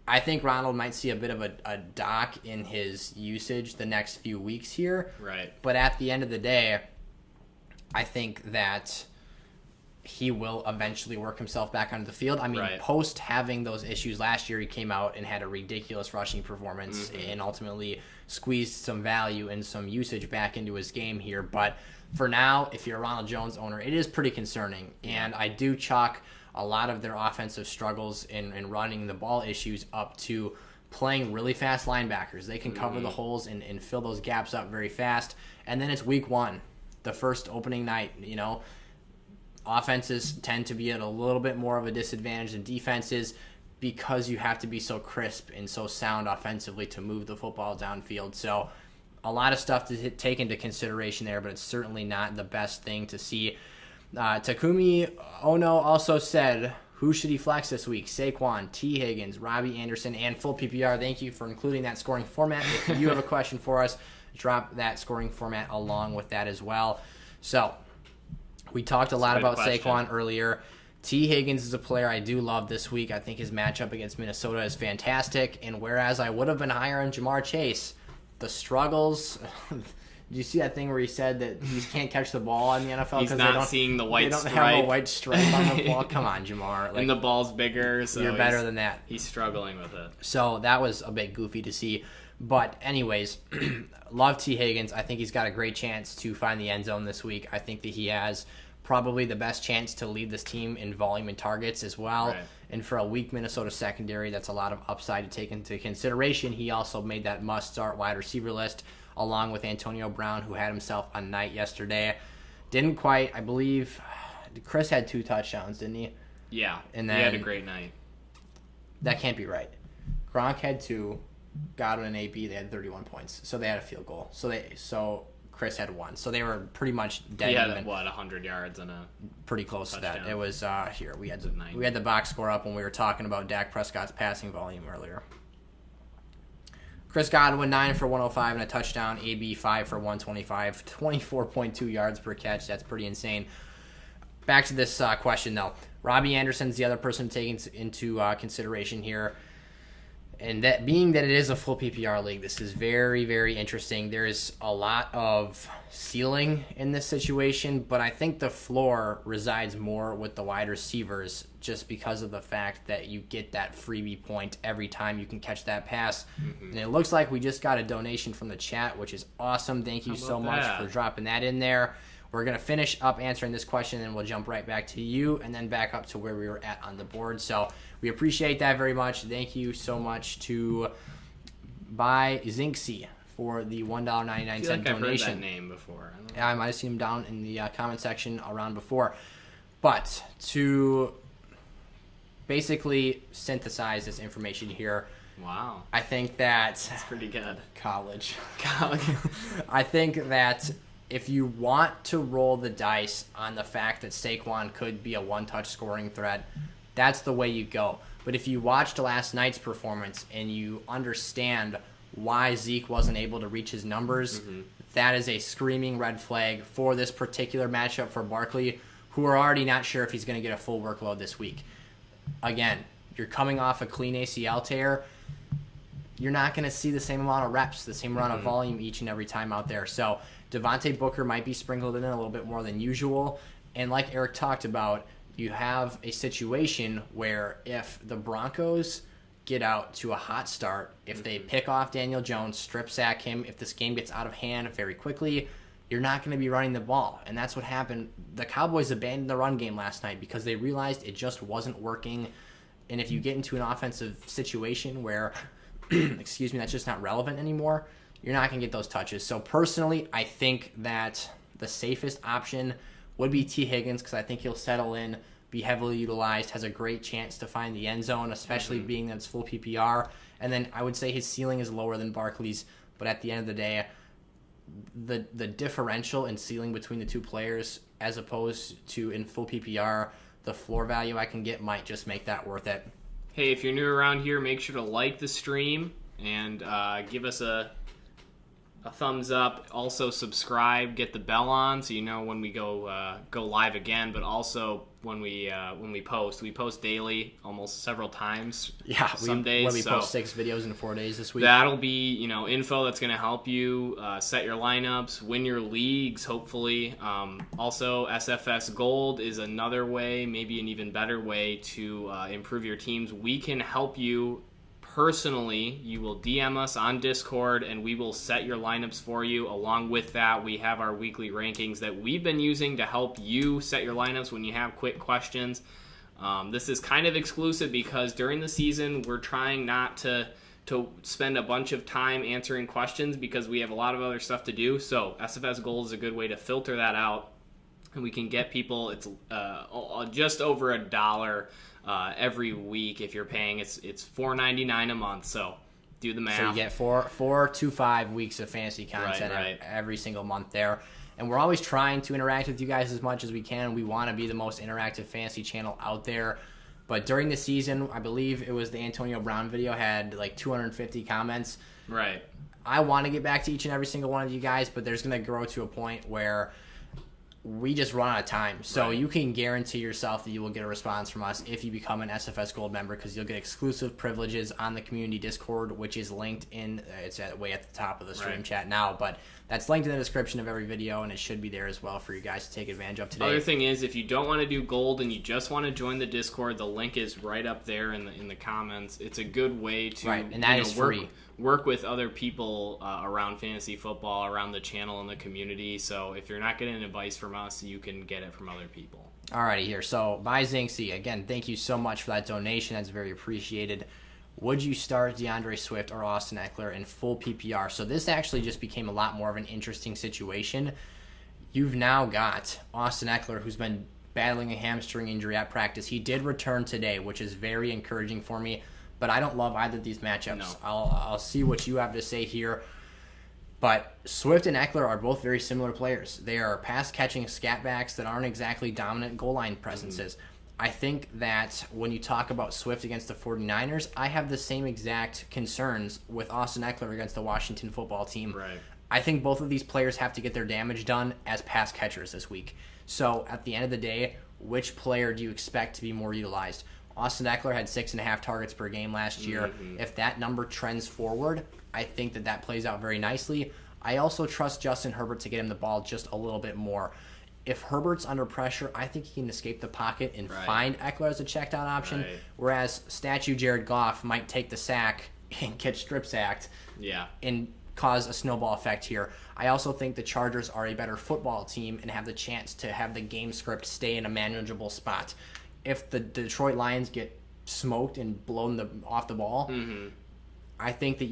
I think Ronald might see a bit of a dock in his usage the next few weeks here. Right. But at the end of the day, I think that he will eventually work himself back onto the field. I mean, post having those issues last year, he came out and had a ridiculous rushing performance and ultimately squeezed some value and some usage back into his game here. But for now, if you're a Ronald Jones owner, it is pretty concerning. And I do chalk a lot of their offensive struggles in running the ball issues up to playing really fast linebackers. They can cover the holes and fill those gaps up very fast. And then it's week 1, the first opening night, Offenses tend to be at a little bit more of a disadvantage than defenses because you have to be so crisp and so sound offensively to move the football downfield. So a lot of stuff to take into consideration there, but it's certainly not the best thing to see. Takumi Ono also said, who should he flex this week? Saquon, T. Higgins, Robbie Anderson, and full PPR. Thank you for including that scoring format. If you have a question for us, drop that scoring format along with that as well. So we talked a lot about Saquon earlier. T. Higgins is a player I do love this week. I think his matchup against Minnesota is fantastic. And whereas I would have been higher on Jamar Chase, the struggles. Did you see that thing where he said that he can't catch the ball in the NFL? He's not seeing the white stripe. They don't have a white stripe on the ball. Come on, Jamar. And the ball's bigger, so you're better than that. He's struggling with it. So that was a bit goofy to see. But anyways, love T. Higgins. I think he's got a great chance to find the end zone this week. I think that he has probably the best chance to lead this team in volume and targets as well. Right. And for a weak Minnesota secondary, that's a lot of upside to take into consideration. He also made that must-start wide receiver list along with Antonio Brown, who had himself a night yesterday. Didn't quite, I believe, Chris had 2 touchdowns, didn't he? Yeah, and then, he had a great night. That can't be right. Gronk had 2, Godwin and AB, they had 31 points, so they had a field goal. So Chris had 1, so they were pretty much dead even. He had, 100 yards and a pretty close touchdown. To that. It was, here, we had the box score up when we were talking about Dak Prescott's passing volume earlier. Chris Godwin, 9 for 105 and a touchdown. AB, 5 for 125, 24.2 yards per catch. That's pretty insane. Back to this question, though. Robbie Anderson's the other person taken into consideration here. And that being that it is a full PPR league, this is very, very interesting. There is a lot of ceiling in this situation, but I think the floor resides more with the wide receivers just because of the fact that you get that freebie point every time you can catch that pass. Mm-hmm. And it looks like we just got a donation from the chat, which is awesome. Thank you so much for dropping that in there. We're going to finish up answering this question, and we'll jump right back to you and then back up to where we were at on the board. So we appreciate that very much. Thank you so much to By Zinksy for the $1.99 donation. I've heard that name before. I might have seen him down in the comment section around before. But to basically synthesize this information here, wow, I think that's pretty good. College. I think that if you want to roll the dice on the fact that Saquon could be a one-touch scoring threat, that's the way you go. But if you watched last night's performance and you understand why Zeke wasn't able to reach his numbers, that is a screaming red flag for this particular matchup for Barkley, who are already not sure if he's going to get a full workload this week. Again, you're coming off a clean ACL tear. You're not going to see the same amount of reps, the same amount of volume each and every time out there. So Devontae Booker might be sprinkled in a little bit more than usual. And like Eric talked about, you have a situation where if the Broncos get out to a hot start, if they pick off Daniel Jones, strip sack him, if this game gets out of hand very quickly, you're not going to be running the ball. And that's what happened. The Cowboys abandoned the run game last night because they realized it just wasn't working. And if you get into an offensive situation where, excuse me, that's just not relevant anymore, you're not going to get those touches. So personally, I think that the safest option would be T. Higgins because I think he'll settle in, be heavily utilized, has a great chance to find the end zone, especially being that it's full PPR. And then I would say his ceiling is lower than Barkley's, but at the end of the day, the differential in ceiling between the two players as opposed to in full PPR, the floor value I can get might just make that worth it. Hey, if you're new around here, make sure to like the stream and give us a thumbs up. Also subscribe, get the bell on so you know when we go live again, but also when we post daily, almost several times. Yeah, some days. When we post 6 videos in 4 days this week. That'll be info that's going to help you set your lineups, win your leagues, hopefully. Also, SFS Gold is another way, maybe an even better way to improve your teams. We can help you personally. You will DM us on Discord and we will set your lineups for you. Along with that, we have our weekly rankings that we've been using to help you set your lineups when you have quick questions. This is kind of exclusive because during the season we're trying not to spend a bunch of time answering questions because we have a lot of other stuff to do. So SFS Gold is a good way to filter that out, and we can get people. It's just over $1 every week if you're paying. It's $4.99 a month. So do the math. So you get 4 to 5 weeks of fantasy content every single month there. And we're always trying to interact with you guys as much as we can. We want to be the most interactive fantasy channel out there. But during the season, I believe it was the Antonio Brown video had like 250 comments. Right. I want to get back to each and every single one of you guys, but there's going to grow to a point where we just run out of time. So Right. you can guarantee yourself that you will get a response from us if you become an SFS Gold member, because you'll get exclusive privileges on the community Discord, which is linked in, it's way at the top of the stream Right. chat now, but that's linked in the description of every video, and it should be there as well for you guys to take advantage of today. Other thing is, if you don't want to do gold and you just want to join the Discord, the link is right up there in the comments. It's a good way to Right, and that is free. Work with other people around fantasy football, around the channel and the community. So if you're not getting advice from us, you can get it from other people. Alrighty here. So by Zinksy, again, thank you so much for that donation. That's very appreciated. Would you start Deandre Swift or Austin Eckler in full PPR? So this actually just became a lot more of an interesting situation. You've now got Austin Eckler, who's been battling a hamstring injury at practice. He did return today, which is very encouraging for me, but I don't love either of these matchups. No. I'll see what you have to say here. But Swift and Eckler are both very similar players. They are pass-catching scat backs that aren't exactly dominant goal line presences. Mm-hmm. I think that when you talk about Swift against the 49ers, I have the same exact concerns with Austin Eckler against the Washington football team. Right. I think both of these players have to get their damage done as pass catchers this week. So at the end of the day, which player do you expect to be more utilized? Austin Eckler had 6.5 targets per game last year. Mm-hmm. If that number trends forward, I think that plays out very nicely. I also trust Justin Herbert to get him the ball just a little bit more. If Herbert's under pressure, I think he can escape the pocket and find Eckler as a checked out option, whereas statue Jared Goff might take the sack and get strip sacked and cause a snowball effect here. I also think the Chargers are a better football team and have the chance to have the game script stay in a manageable spot. If the Detroit Lions get smoked and blown off the ball, I think that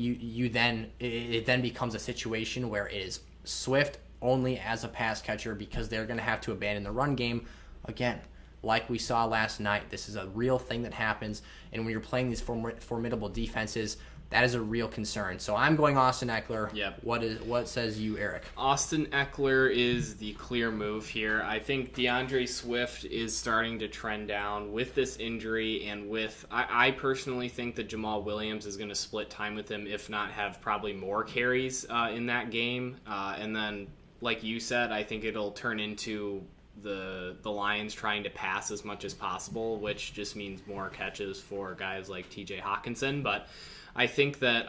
it then becomes a situation where it is Swift only as a pass catcher, because they're going to have to abandon the run game. Again, like we saw last night, this is a real thing that happens, and when you're playing these formidable defenses, that is a real concern. So I'm going Austin Eckler. Yep. What says you, Eric? Austin Eckler is the clear move here. I think DeAndre Swift is starting to trend down with this injury, and I personally think that Jamal Williams is going to split time with him, if not have probably more carries in that game. And then, like you said, I think it'll turn into the Lions trying to pass as much as possible, which just means more catches for guys like TJ Hawkinson. But I think that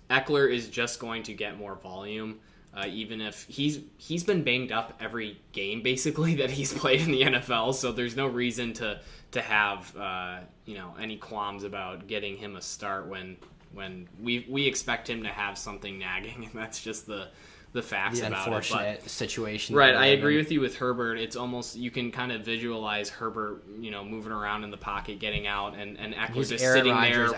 Eckler is just going to get more volume, even if he's been banged up every game basically that he's played in the NFL. So there's no reason to have any qualms about getting him a start when we expect him to have something nagging, and that's just the facts about it. The unfortunate situation. Right, I agree with you with Herbert. It's almost, you can kind of visualize Herbert, moving around in the pocket, getting out, and Eckler just sitting there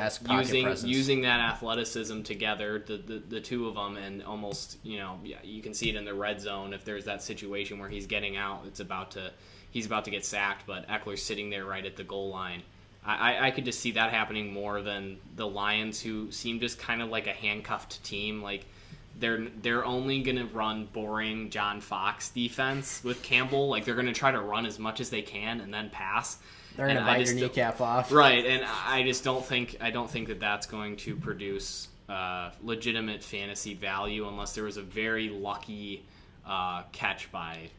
using that athleticism together, the two of them, and almost, you can see it in the red zone. If there's that situation where he's getting out, he's about to get sacked, but Eckler's sitting there right at the goal line. I could just see that happening more than the Lions, who seem just kind of like a handcuffed team. Like, they're only going to run boring John Fox defense with Campbell. Like, they're going to try to run as much as they can and then pass. They're going to bite your kneecap off. Right, and I just don't think that that's going to produce legitimate fantasy value unless there was a very lucky catch by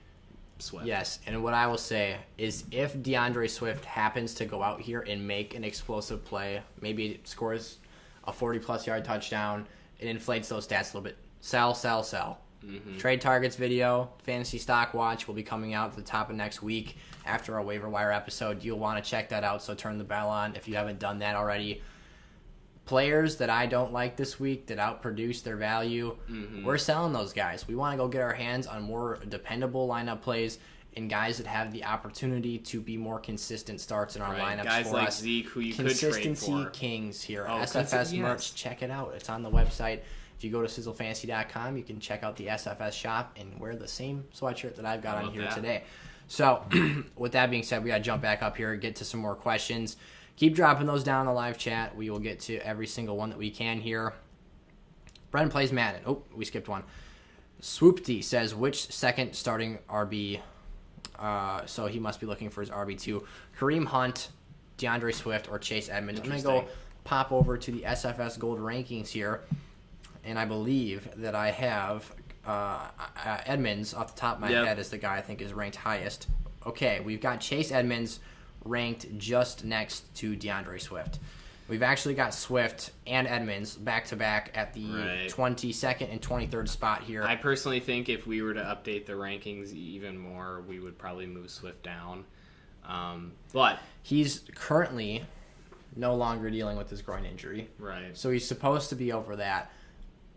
Swift. Yes, and what I will say is if DeAndre Swift happens to go out here and make an explosive play, maybe scores a 40-plus yard touchdown, it inflates those stats a little bit. Sell. Mm-hmm. Trade targets video, fantasy stock watch will be coming out at the top of next week after our waiver wire episode. You'll want to check that out, so turn the bell on if you haven't done that already. Players that I don't like this week that outproduce their value, we're selling those guys. We want to go get our hands on more dependable lineup plays and guys that have the opportunity to be more consistent starts in our lineups guys for like us. Zeke, who you could trade for. Consistency Kings here. SFS merch, check it out. It's on the website. If you go to sizzlefantasy.com, you can check out the SFS shop and wear the same sweatshirt that I've got on here today. So, with that being said, we got to jump back up here and get to some more questions. Keep dropping those down in the live chat. We will get to every single one that we can here. Brendan plays Madden. Oh, we skipped one. Swoopty says, which second starting RB? So he must be looking for his RB2. Kareem Hunt, DeAndre Swift, or Chase Edmonds. I'm going to go pop over to the SFS Gold rankings here. And I believe that I have Edmonds off the top of my head is the guy I think is ranked highest. Okay, we've got Chase Edmonds ranked just next to DeAndre Swift. We've actually got Swift and Edmonds back-to-back at the 22nd and 23rd spot here. I personally think if we were to update the rankings even more, we would probably move Swift down. But he's currently no longer dealing with his groin injury. Right. So he's supposed to be over that.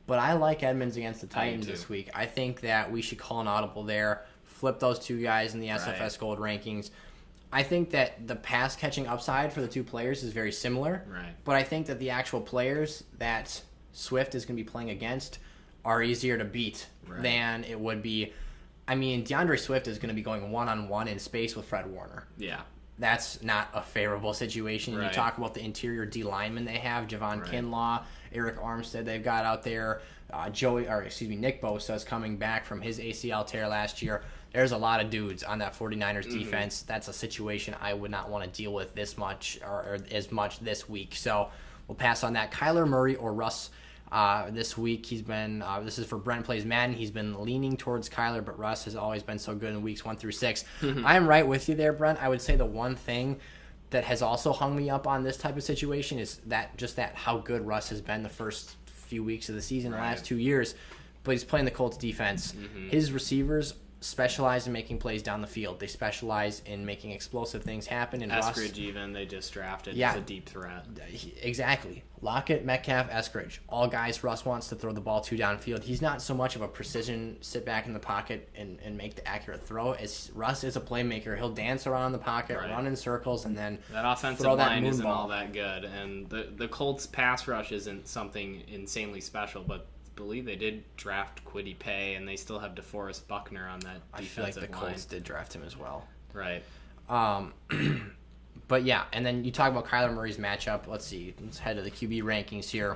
But I like Edmonds against the Titans this week. I think that we should call an audible there, flip those two guys in the SFS Gold rankings. I think that the pass-catching upside for the two players is very similar. Right. But I think that the actual players that Swift is going to be playing against are easier to beat than it would be. I mean, DeAndre Swift is going to be going one-on-one in space with Fred Warner. Yeah. That's not a favorable situation. You talk about the interior D linemen they have, Javon Kinlaw, Eric Armstead they've got out there. Nick Bosa is coming back from his ACL tear last year. There's a lot of dudes on that 49ers defense. That's a situation I would not want to deal with this much or as much this week. So we'll pass on that. Kyler Murray or Russ this week. He's been, this is for Brent Plays Madden. He's been leaning towards Kyler, but Russ has always been so good in weeks 1 through 6. I am right with you there, Brent. I would say the one thing that has also hung me up on this type of situation is that how good Russ has been the first few weeks of the season, the last 2 years. But he's playing the Colts defense. His receivers specialize in making plays down the field. They specialize in making explosive things happen. And Eskridge even, they just drafted as a deep threat. Exactly. Lockett, Metcalf, Eskridge. All guys Russ wants to throw the ball to downfield. He's not so much of a precision, sit back in the pocket and make the accurate throw. As Russ is a playmaker. He'll dance around the pocket, run in circles, and then that offensive throw line that isn't ball. all that good. And the Colts pass rush isn't something insanely special, but I believe they did draft Kwity Paye, and they still have DeForest Buckner on that defensive line. I feel like the Colts did draft him as well. Right. But yeah, and then you talk about Kyler Murray's matchup. Let's see. Let's head to the QB rankings here.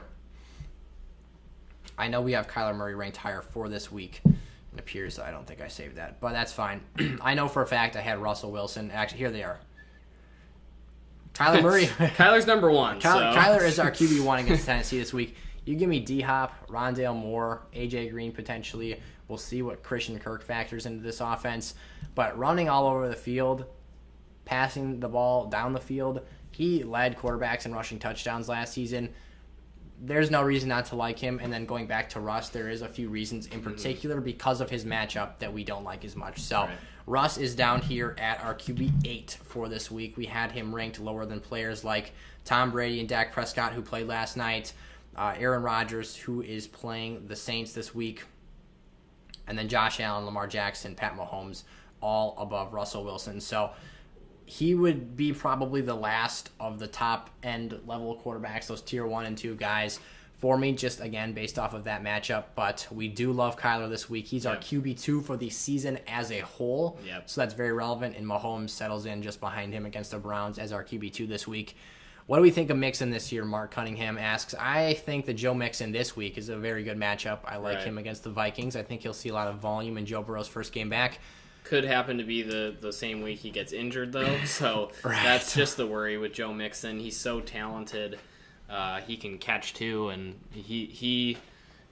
I know we have Kyler Murray ranked higher for this week. It appears I don't think I saved that, but that's fine. I know for a fact I had Russell Wilson. Actually, here they are. Kyler Murray. Kyler's number one. Kyler is our QB1 against Tennessee this week. You give me D-Hop, Rondale Moore, A.J. Green potentially. We'll see what Christian Kirk factors into this offense. But running all over the field, passing the ball down the field, he led quarterbacks in rushing touchdowns last season. There's no reason not to like him. And then going back to Russ, there is a few reasons in particular because of his matchup that we don't like as much. So Russ is down here at our QB8 for this week. We had him ranked lower than players like Tom Brady and Dak Prescott, who played last night. Aaron Rodgers, who is playing the Saints this week, and then Josh Allen, Lamar Jackson, Pat Mahomes, all above Russell Wilson. So he would be probably the last of the top-end level quarterbacks, those tier 1 and 2 guys, for me, just again based off of that matchup. But we do love Kyler this week. He's our QB2 for the season as a whole, so that's very relevant, and Mahomes settles in just behind him against the Browns as our QB2 this week. What do we think of Mixon this year? Mark Cunningham asks. I think that Joe Mixon this week is a very good matchup. I like him against the Vikings. I think he'll see a lot of volume in Joe Burrow's first game back. Could happen to be the same week he gets injured, though. So that's just the worry with Joe Mixon. He's so talented. He can catch, too, and he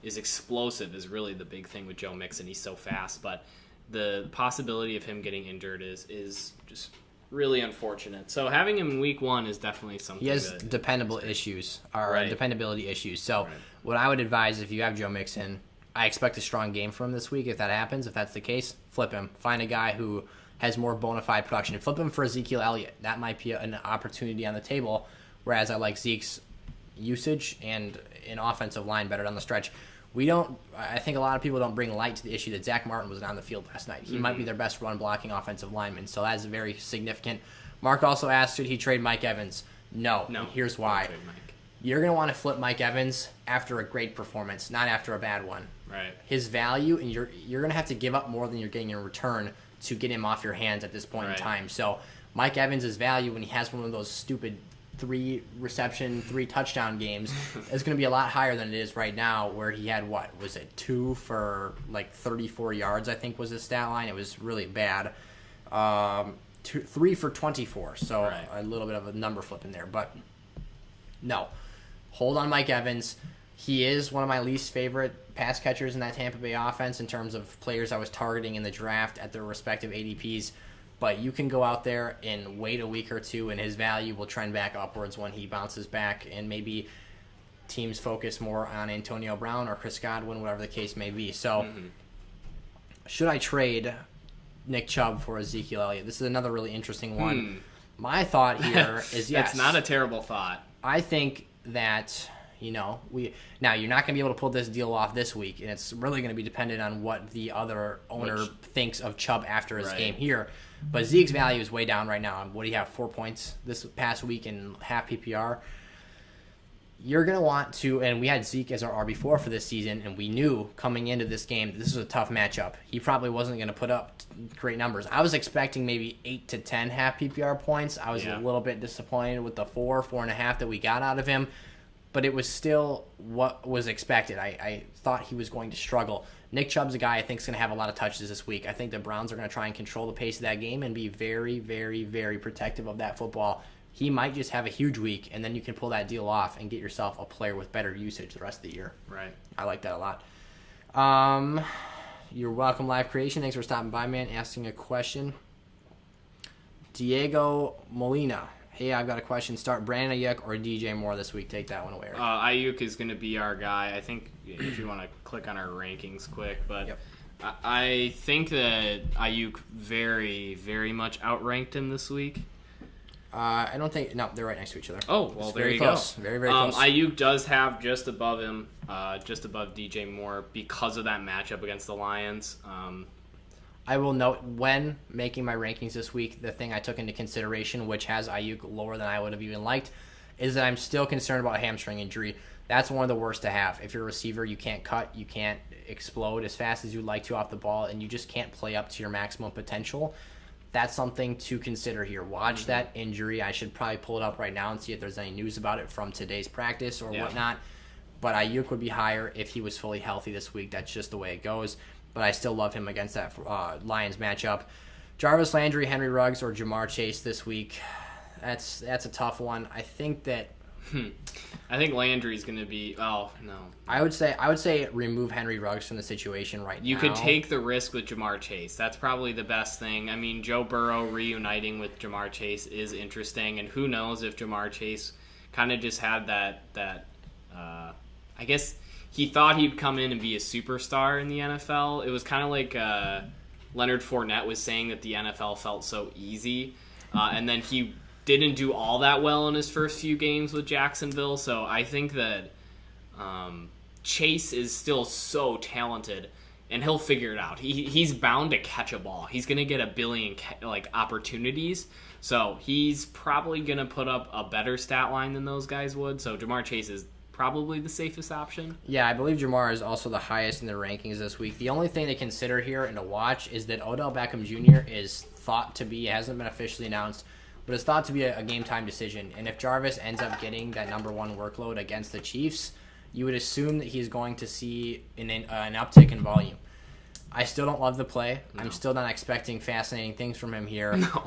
is explosive is really the big thing with Joe Mixon. He's so fast. But the possibility of him getting injured is just really unfortunate. So having him in week 1 is definitely something. He has dependability issues. So what I would advise if you have Joe Mixon, I expect a strong game from him this week. If that happens, if that's the case, flip him. Find a guy who has more bona fide production and flip him for Ezekiel Elliott. That might be an opportunity on the table, whereas I like Zeke's usage and an offensive line better down the stretch. I think a lot of people don't bring light to the issue that Zach Martin was on the field last night. He might be their best run-blocking offensive lineman, so that is very significant. Mark also asked, should he trade Mike Evans? No. And here's why. You're going to want to flip Mike Evans after a great performance, not after a bad one. Right. His value, and you're going to have to give up more than you're getting in return to get him off your hands at this point in time. So Mike Evans' value when he has one of those stupid 3 reception, 3 touchdown games is going to be a lot higher than it is right now, where he had, 2 for like 34 yards, I think was his stat line. It was really bad. 3 for 24, so a little bit of a number flip in there. But no, hold on Mike Evans. He is one of my least favorite pass catchers in that Tampa Bay offense in terms of players I was targeting in the draft at their respective ADPs. But you can go out there and wait a week or two, and his value will trend back upwards when he bounces back, and maybe teams focus more on Antonio Brown or Chris Godwin, whatever the case may be. So should I trade Nick Chubb for Ezekiel Elliott? This is another really interesting one. My thought here is yes. It's not a terrible thought. I think that, now you're not going to be able to pull this deal off this week, and it's really going to be dependent on what the other owner thinks of Chubb after his game here. But Zeke's value is way down right now. What do you have, 4 points this past week in half PPR? You're going to want to, and we had Zeke as our RB4 for this season, and we knew coming into this game that this was a tough matchup. He probably wasn't going to put up great numbers. I was expecting maybe 8 to 10 half PPR points. I was a little bit disappointed with the 4.5 that we got out of him, but it was still what was expected. I thought he was going to struggle. Nick Chubb's a guy I think is going to have a lot of touches this week. I think the Browns are going to try and control the pace of that game and be very, very, very protective of that football. He might just have a huge week, and then you can pull that deal off and get yourself a player with better usage the rest of the year. Right. I like that a lot. You're welcome, Live Creation. Thanks for stopping by, man, asking a question. Diego Molina. Hey, I've got a question. Start Brandon Ayuk or DJ Moore this week. Take that one away. Ayuk is going to be our guy. I think if you want to click on our rankings quick, but I think that Ayuk very, very much outranked him this week. I don't think... No, they're right next to each other. Oh, well, there you close. go. Very, very close. Ayuk does have just above him, just above DJ Moore because of that matchup against the Lions. I will note, when making my rankings this week, the thing I took into consideration, which has Ayuk lower than I would have even liked, is that I'm still concerned about a hamstring injury. That's one of the worst to have. If you're a receiver, you can't cut, you can't explode as fast as you'd like to off the ball, and you just can't play up to your maximum potential. That's something to consider here. Watch that injury. I should probably pull it up right now and see if there's any news about it from today's practice or whatnot. But Ayuk would be higher if he was fully healthy this week. That's just the way it goes. But I still love him against that Lions matchup. Jarvis, Landry, Henry Ruggs, or Jamar Chase this week. That's a tough one. I think that... I think Landry's going to be... Oh, no. I would say remove Henry Ruggs from the situation right now. You could take the risk with Jamar Chase. That's probably the best thing. I mean, Joe Burrow reuniting with Jamar Chase is interesting, and who knows if Jamar Chase kind of just had that I guess he thought he'd come in and be a superstar in the NFL. It was kind of like Leonard Fournette was saying that the NFL felt so easy, and then he didn't do all that well in his first few games with Jacksonville. So I think that Chase is still so talented, and he'll figure it out. He's bound to catch a ball. He's going to get a billion opportunities. So he's probably going to put up a better stat line than those guys would. So Jamar Chase is probably the safest option. Yeah, I believe Jamar is also the highest in the rankings this week. The only thing to consider here and to watch is that Odell Beckham Jr. is thought to be, it hasn't been officially announced, but it's thought to be a game-time decision. And if Jarvis ends up getting that number one workload against the Chiefs, you would assume that he's going to see an uptick in volume. I still don't love the play. No. I'm still not expecting fascinating things from him here. No.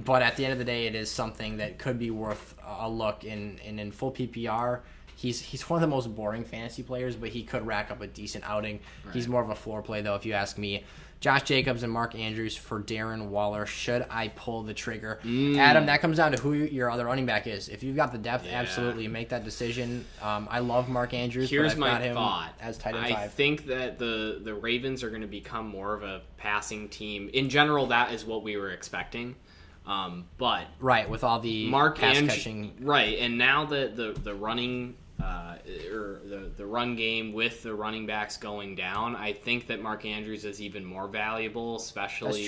But at the end of the day, it is something that could be worth a look. In full PPR, he's one of the most boring fantasy players, but he could rack up a decent outing. Right. He's more of a floor play, though, if you ask me. Josh Jacobs and Mark Andrews for Darren Waller. Should I pull the trigger? Adam, that comes down to who your other running back is. If you've got the depth, absolutely make that decision. I love Mark Andrews, Here's but I've got my him thought. As tight end 5. I think that the Ravens are going to become more of a passing team. In general, that is what we were expecting. But right, with all the pass catching. Right, and now that the running... or the run game with the running backs going down, I think that Mark Andrews is even more valuable, especially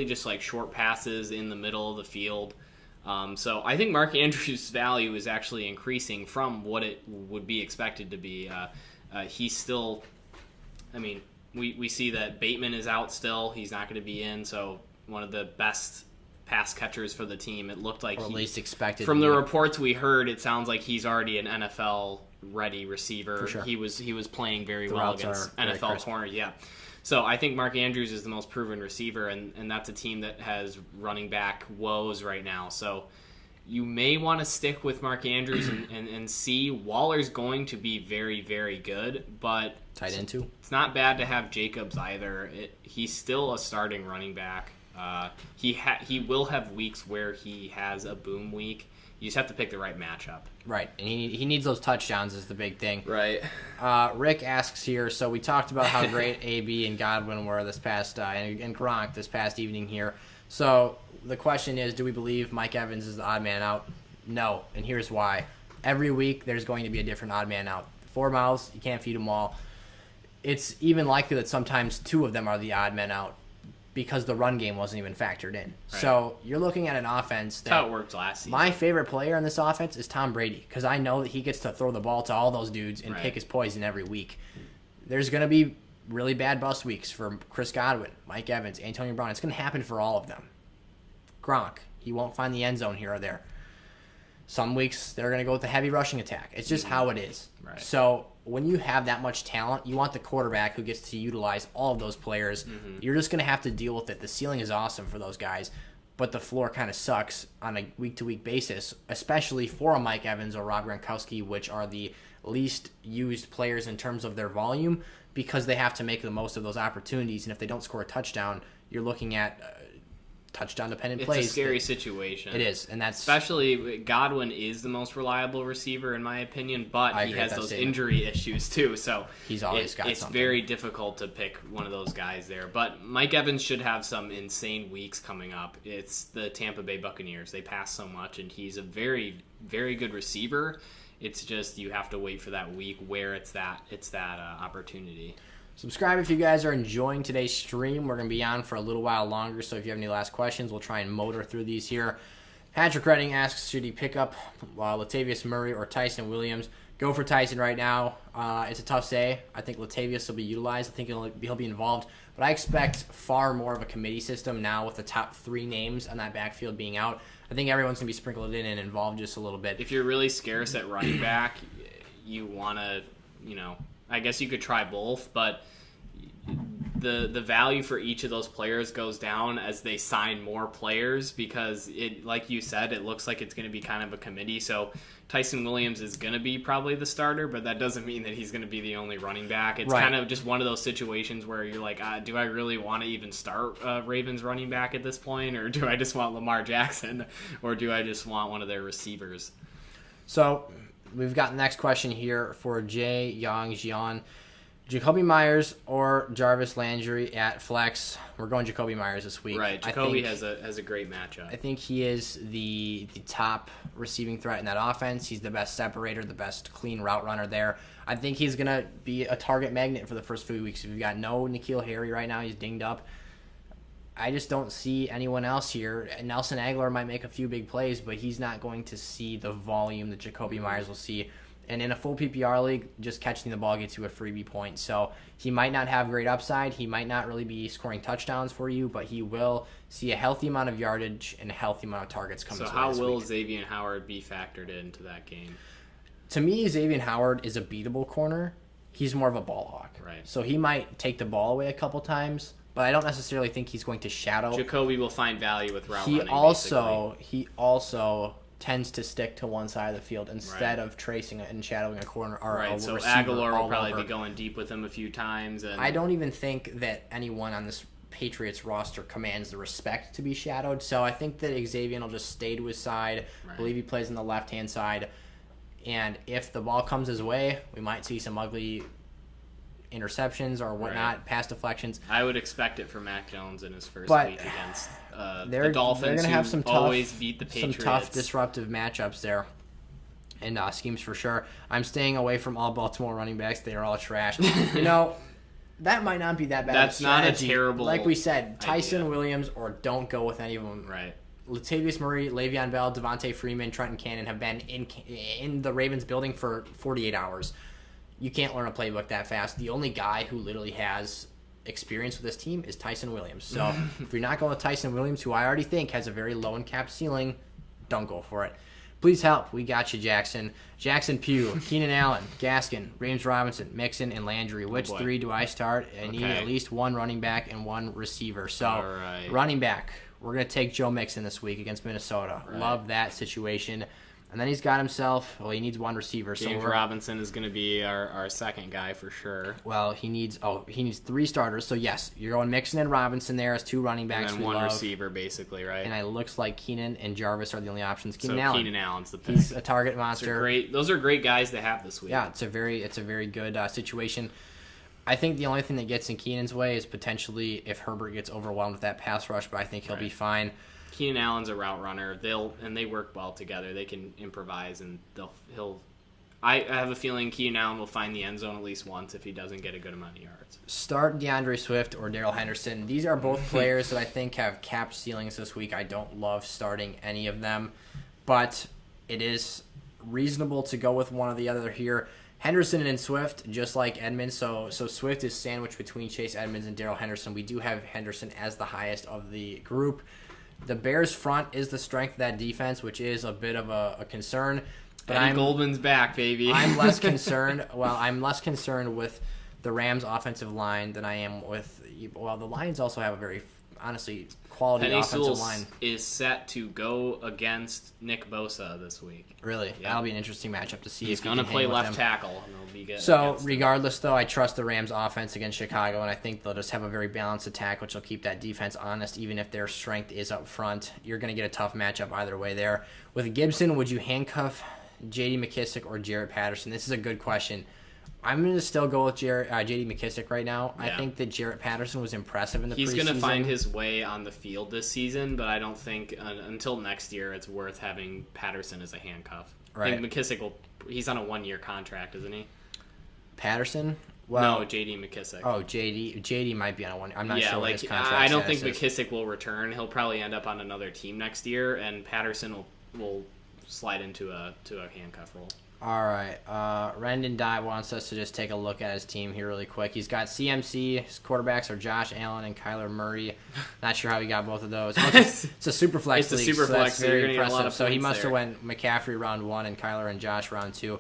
just like short passes in the middle of the field. So I think Mark Andrews' value is actually increasing from what it would be expected to be. He's still, I mean, we see that Bateman is out still. He's not going to be in, so one of the best pass catchers for the team. It looked like, or at least expected. From the reports we heard, it sounds like he's already an NFL ready receiver. For sure. He was playing very well against NFL corners. Yeah. So I think Mark Andrews is the most proven receiver, and that's a team that has running back woes right now. So you may want to stick with Mark Andrews and see. Waller's going to be very, very good, but tight end too. It's not bad to have Jacobs either. He's still a starting running back. He will have weeks where he has a boom week. You just have to pick the right matchup. Right, and he needs those touchdowns is the big thing. Right. Rick asks here, so we talked about how great AB and Godwin were this past, and Gronk this past evening here. So the question is, do we believe Mike Evans is the odd man out? No, and here's why. Every week there's going to be a different odd man out. 4 mouths, you can't feed them all. It's even likely that sometimes 2 of them are the odd men out, because the run game wasn't even factored in. Right. So you're looking at an offense that's how it worked last season. My favorite player in this offense is Tom Brady, because I know that he gets to throw the ball to all those dudes and pick his poison every week. There's going to be really bad bust weeks for Chris Godwin, Mike Evans, Antonio Brown. It's going to happen for all of them. Gronk, he won't find the end zone here or there. Some weeks they're going to go with the heavy rushing attack. It's just how it is. Right. So when you have that much talent, you want the quarterback who gets to utilize all of those players. Mm-hmm. You're just going to have to deal with it. The ceiling is awesome for those guys, but the floor kind of sucks on a week-to-week basis, especially for a Mike Evans or Rob Gronkowski, which are the least used players in terms of their volume, because they have to make the most of those opportunities. And if they don't score a touchdown, you're looking at touchdown-dependent plays. It's a scary situation. It is, and that's especially Godwin is the most reliable receiver in my opinion, but he has those injury issues too. So he's always got it's something. Very difficult to pick one of those guys there. But Mike Evans should have some insane weeks coming up. It's the Tampa Bay Buccaneers. They pass so much, and he's a very, very good receiver. It's just you have to wait for that week where it's that opportunity. Subscribe if you guys are enjoying today's stream. We're going to be on for a little while longer, so if you have any last questions, we'll try and motor through these here. Patrick Redding asks, should he pick up Latavius Murray or Tyson Williams? Go for Tyson right now. It's a tough say. I think Latavius will be utilized. I think he'll be involved. But I expect far more of a committee system now with the top 3 names on that backfield being out. I think everyone's going to be sprinkled in and involved just a little bit. If you're really scarce at running back, you want to, I guess you could try both, but the value for each of those players goes down as they sign more players, because it, like you said, it looks like it's going to be kind of a committee. So Tyson Williams is going to be probably the starter, but that doesn't mean that he's going to be the only running back. It's kind of just one of those situations where you're like, do I really want to even start Ravens running back at this point, or do I just want Lamar Jackson, or do I just want one of their receivers? So we've got the next question here for Jay Yang Jian. Jacoby Myers or Jarvis Landry at flex? We're going Jacoby Myers this week. Right, Jacoby has a great matchup. I think he is the top receiving threat in that offense. He's the best separator, the best clean route runner there. I think he's going to be a target magnet for the first few weeks. We've got no N'Keal Harry right now. He's dinged up. I just don't see anyone else here. Nelson Aguilar might make a few big plays, but he's not going to see the volume that Jacoby Myers will see. And in a full PPR league, just catching the ball gets you a freebie point. So he might not have great upside. He might not really be scoring touchdowns for you, but he will see a healthy amount of yardage and a healthy amount of targets coming. So how will Xavier Howard be factored into that game? To me, Xavier Howard is a beatable corner. He's more of a ball hawk. Right. So he might take the ball away a couple times, but I don't necessarily think he's going to shadow. Jacoby will find value with route running. He also tends to stick to one side of the field instead of tracing it and shadowing a corner or a so receiver. Aguilar will probably be going deep with him a few times. And I don't even think that anyone on this Patriots roster commands the respect to be shadowed. So I think that Xavier will just stay to his side. I believe he plays on the left-hand side. And if the ball comes his way, we might see some ugly interceptions or whatnot, pass deflections. I would expect it for Mac Jones in his first week against the Dolphins, they're gonna have some always beat the Patriots. Some tough, disruptive matchups there and schemes for sure. I'm staying away from all Baltimore running backs. They are all trash. That might not be that bad. That's not a terrible Like we said, Tyson idea. Williams, or don't go with any of them. Right. Latavius Murray, Le'Veon Bell, Devontae Freeman, Trenton Cannon have been in the Ravens building for 48 hours. You can't learn a playbook that fast. The only guy who literally has experience with this team is Tyson Williams. So if you're not going with Tyson Williams, who I already think has a very low in cap ceiling, don't go for it. Please help. We got you, Jackson. Jackson Pugh, Keenan Allen, Gaskin, James Robinson, Mixon, and Landry. Which three do I start? I need at least one running back and one receiver. So running back, we're going to take Joe Mixon this week against Minnesota. Right. Love that situation. And then he's got himself, he needs one receiver. James Robinson is going to be our second guy for sure. Well, he needs 3 starters. So, yes, you're going Mixon and Robinson there as 2 running backs. And then one receiver, basically, right? And it looks like Keenan and Jarvis are the only options. Keenan Allen's the pick. He's a target monster. Those are great guys to have this week. Yeah, it's a very good situation. I think the only thing that gets in Keenan's way is potentially if Herbert gets overwhelmed with that pass rush, but I think he'll be fine. Keenan Allen's a route runner. They work well together. They can improvise, and I have a feeling Keenan Allen will find the end zone at least once if he doesn't get a good amount of yards. Start DeAndre Swift or Daryl Henderson. These are both players that I think have capped ceilings this week. I don't love starting any of them, but it is reasonable to go with one or the other here. Henderson and Swift, just like Edmonds. So Swift is sandwiched between Chase Edmonds and Daryl Henderson. We do have Henderson as the highest of the group. The Bears' front is the strength of that defense, which is a bit of a concern. But Eddie Goldman's back, baby. I'm less concerned. I'm less concerned with the Rams' offensive line than I am with. Well, the Lions also have a very, honestly, quality offensive line. Is set to go against Nick Bosa this week. Really? Yeah. That'll be an interesting matchup to see. He's going to play left tackle. And he'll be good. So, regardless, though, I trust the Rams' offense against Chicago, and I think they'll just have a very balanced attack, which will keep that defense honest, even if their strength is up front. You're going to get a tough matchup either way there. With Gibson, would you handcuff J.D. McKissic or Jarrett Patterson? This is a good question. I'm going to still go with J.D. McKissic right now. Yeah. I think that Jarrett Patterson was impressive in the preseason. He's going to find his way on the field this season, but I don't think until next year it's worth having Patterson as a handcuff. Right. I think McKissic he's on a 1-year contract, isn't he? Patterson? Well, no, J.D. McKissic. Oh, J.D. might be on a 1. I'm not sure what his contract I don't think is. McKissic will return. He'll probably end up on another team next year, and Patterson will slide into a handcuff role. All right. Rendon Dye wants us to just take a look at his team here really quick. He's got CMC. His quarterbacks are Josh Allen and Kyler Murray. Not sure how he got both of those. It's a super flex league. It's a super flex, so that's very impressive. So he must have went McCaffrey round 1 and Kyler and Josh round 2.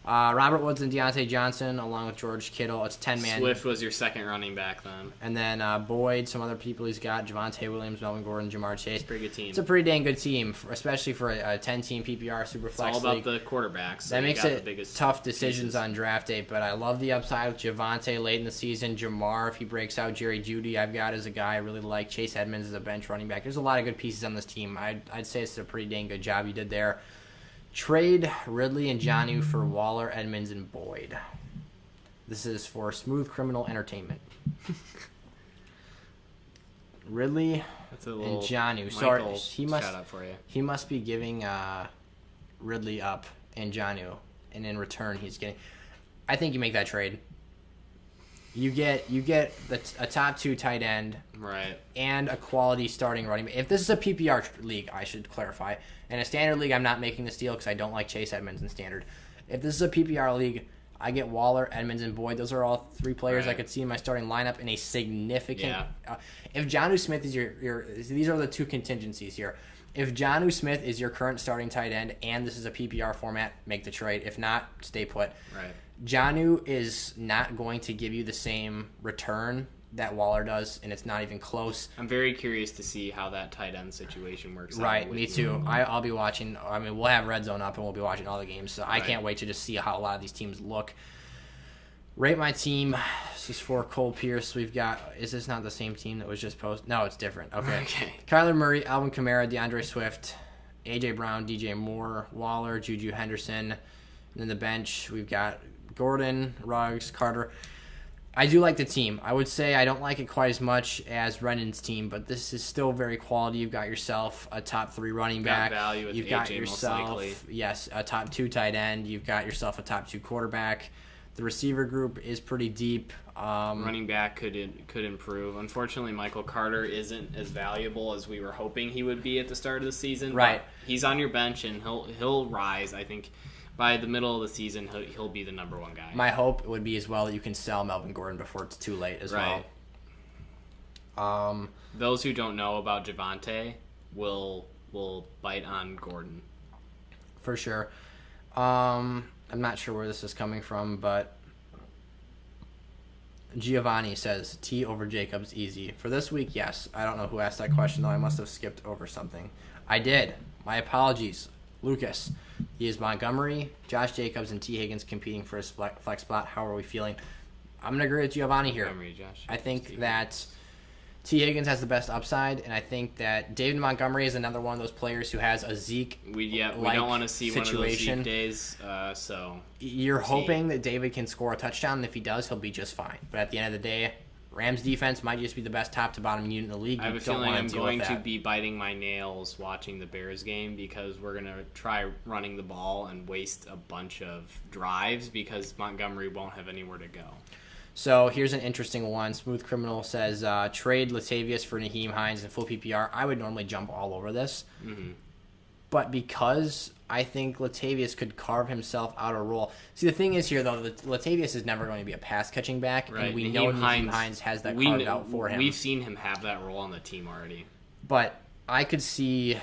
Robert Woods and Deonte Johnson, along with George Kittle. It's 10-man. Swift was your second running back then. And then Boyd, some other people he's got, Javonte Williams, Melvin Gordon, Jamar Chase. Pretty good team. It's a pretty dang good team, especially for a 10-team PPR super flex league. It's all about the quarterbacks. So that makes it tough decisions on draft day, but I love the upside with Javonte late in the season. Jamar, if he breaks out, Jerry Jeudy I've got as a guy I really like. Chase Edmonds as a bench running back. There's a lot of good pieces on this team. I'd say it's a pretty dang good job you did there. Trade Ridley and Jonnu for Waller, Edmonds, and Boyd. This is for Smooth Criminal Entertainment. Ridley and Jonnu. Sorry, he must be giving Ridley up and Jonnu, and in return he's getting. I think you make that trade. You get a top 2 tight end, right, and a quality starting running back. If this is a PPR league, I should clarify. In a standard league, I'm not making this deal because I don't like Chase Edmonds in standard. If this is a PPR league, I get Waller, Edmonds, and Boyd. Those are all 3 players I could see in my starting lineup in a significant. Yeah. If Jonnu Smith is your, these are the 2 contingencies here. If Jonnu Smith is your current starting tight end and this is a PPR format, make the trade. If not, stay put. Right. Jonnu is not going to give you the same return that Waller does, and it's not even close. I'm very curious to see how that tight end situation works. Right, me too. I'll be watching. I mean, we'll have Red Zone up, and we'll be watching all the games, so I can't wait to just see how a lot of these teams look. Rate my team. This is for Cole Pierce. We've got. Is this not the same team that was just posted? No, it's different. Okay. Kyler Murray, Alvin Kamara, DeAndre Swift, A.J. Brown, DJ Moore, Waller, Juju Henderson. And then the bench, we've got Gordon, Ruggs, Carter. I do like the team. I would say I don't like it quite as much as Rendon's team, but this is still very quality. You've got yourself a top 3 running back. Value with You've AJ got yourself, most likely. Yes, a top 2 tight end. You've got yourself a top 2 quarterback. The receiver group is pretty deep. Running back could improve. Unfortunately, Michael Carter isn't as valuable as we were hoping he would be at the start of the season. Right. But he's on your bench, and he'll rise, I think. By the middle of the season, he'll be the number 1 guy. My hope would be as well that you can sell Melvin Gordon before it's too late as well. Those who don't know about Javonte will bite on Gordon. For sure. I'm not sure where this is coming from, but Giovanni says, T over Jacobs easy. For this week, yes. I don't know who asked that question, though. I must have skipped over something. I did. My apologies. Lucas. He is Montgomery, Josh Jacobs, and T. Higgins competing for his flex spot. How are we feeling? I'm going to agree with Giovanni here. I think that T. Higgins has the best upside, and I think that David Montgomery is another one of those players who has a Zeke we don't want to see situation. One of those Zeke days, so you're hoping that David can score a touchdown, and if he does, he'll be just fine. But at the end of the day, Rams defense might just be the best top-to-bottom unit in the league. I have a feeling I'm going to be biting my nails watching the Bears game because we're going to try running the ball and waste a bunch of drives because Montgomery won't have anywhere to go. So here's an interesting one. Smooth Criminal says, trade Latavius for Nyheim Hines in full PPR. I would normally jump all over this. Mm-hmm. But because I think Latavius could carve himself out a role. See, the thing is here, though, Latavius is never going to be a pass-catching back, right. And we know Nyheim Hines has that carved out for him. We've seen him have that role on the team already. But I could see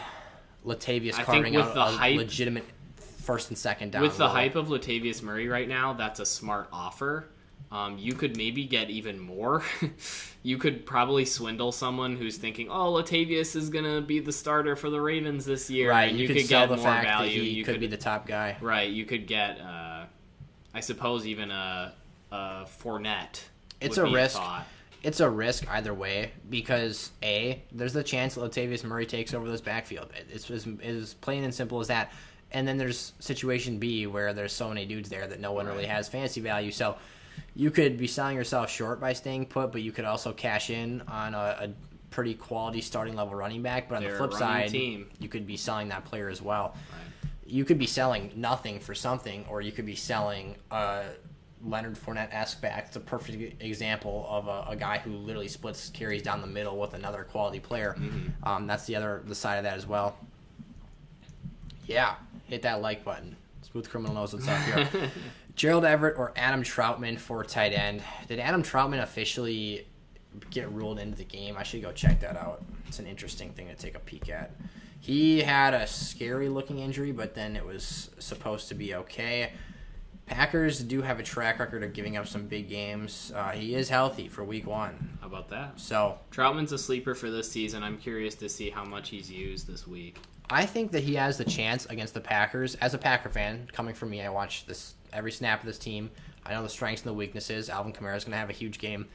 Latavius carving out a legitimate first and second down with the hype of Latavius Murray right now, that's a smart offer. You could maybe get even more. You could probably swindle someone who's thinking, "Oh, Latavius is gonna be the starter for the Ravens this year." Right. And you could get the more fact value. That he could be the top guy. Right. You could get, I suppose, even a Fournette. It's a risk. It's a risk either way because there's the chance that Latavius Murray takes over this backfield. It's as plain and simple as that. And then there's situation B where there's so many dudes there that no one really has fantasy value. So you could be selling yourself short by staying put, but you could also cash in on a pretty quality starting level running back. But on the flip side, you could be selling that player as well. Right. You could be selling nothing for something, or you could be selling Leonard Fournette-esque back. It's a perfect example of a guy who literally splits carries down the middle with another quality player. Mm-hmm. That's the side of that as well. Yeah, hit that like button. Smooth Criminal knows what's up here. Gerald Everett or Adam Troutman for tight end. Did Adam Troutman officially get ruled into the game? I should go check that out. It's an interesting thing to take a peek at. He had a scary-looking injury, but then it was supposed to be okay. Packers do have a track record of giving up some big games. He is healthy for week 1. How about that? So Troutman's a sleeper for this season. I'm curious to see how much he's used this week. I think that he has the chance against the Packers. As a Packer fan, coming from me, I watch this every snap of this team. I know the strengths and the weaknesses. Alvin Kamara is going to have a huge game.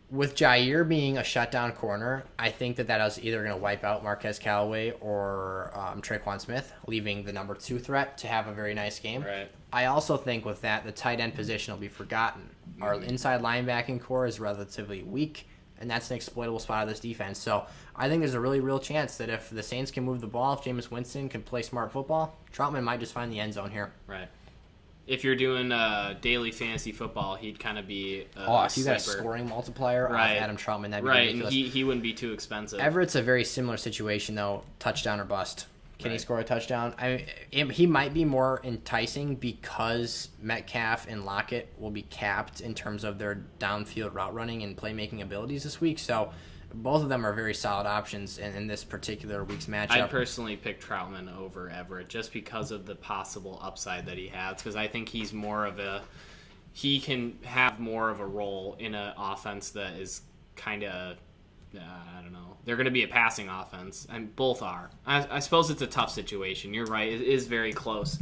With Jair being a shutdown corner, I think that is either going to wipe out Marquez Callaway or Traquan Smith, leaving the number 2 threat to have a very nice game. Right. I also think with that, the tight end position will be forgotten. Mm-hmm. Our inside linebacking core is relatively weak, and that's an exploitable spot of this defense. So I think there's a really real chance that if the Saints can move the ball, if Jameis Winston can play smart football, Troutman might just find the end zone here. Right. If you're doing daily fantasy football, he'd kind of be if you got a scoring multiplier off Adam Troutman, that'd be ridiculous. And he wouldn't be too expensive. Everett's a very similar situation, though. Touchdown or bust. Can he score a touchdown? He might be more enticing because Metcalf and Lockett will be capped in terms of their downfield route running and playmaking abilities this week. So both of them are very solid options in this particular week's matchup. I'd personally pick Troutman over Everett just because of the possible upside that he has, because I think he can have more of a role in an offense that is kind of, I don't know. They're going to be a passing offense, and both are. I suppose it's a tough situation. You're right. It is very close.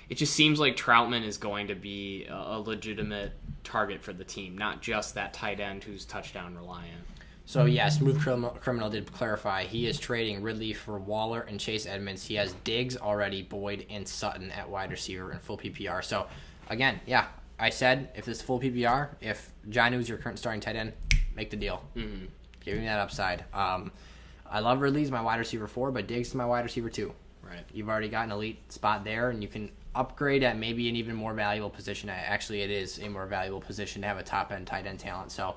It just seems like Troutman is going to be a legitimate target for the team, not just that tight end who's touchdown reliant. So, yeah, Smooth Criminal did clarify. He is trading Ridley for Waller and Chase Edmonds. He has Diggs already, Boyd, and Sutton at wide receiver in full PPR. So, again, yeah, I said if this is full PPR, if Jonnu's your current starting tight end, make the deal. Mm-hmm. Give me that upside. I love Ridley as my wide receiver 4, but Diggs is my wide receiver 2. Right. You've already got an elite spot there, and you can upgrade at maybe an even more valuable position. Actually, it is a more valuable position to have a top-end tight end talent. So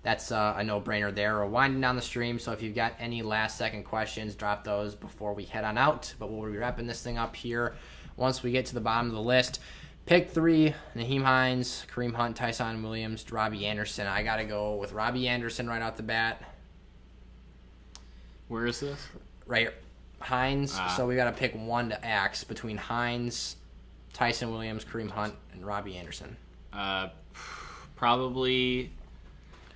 that's a no-brainer there. We're winding down the stream, so if you've got any last-second questions, drop those before we head on out. But we'll be wrapping this thing up here once we get to the bottom of the list. Pick 3, Nyheim Hines, Kareem Hunt, Tyson Williams, Robbie Anderson. I got to go with Robbie Anderson right off the bat. Where is this? Right here. Hines. So we got to pick one to axe between Hines, Tyson Williams, Kareem Hunt, and Robbie Anderson. Probably.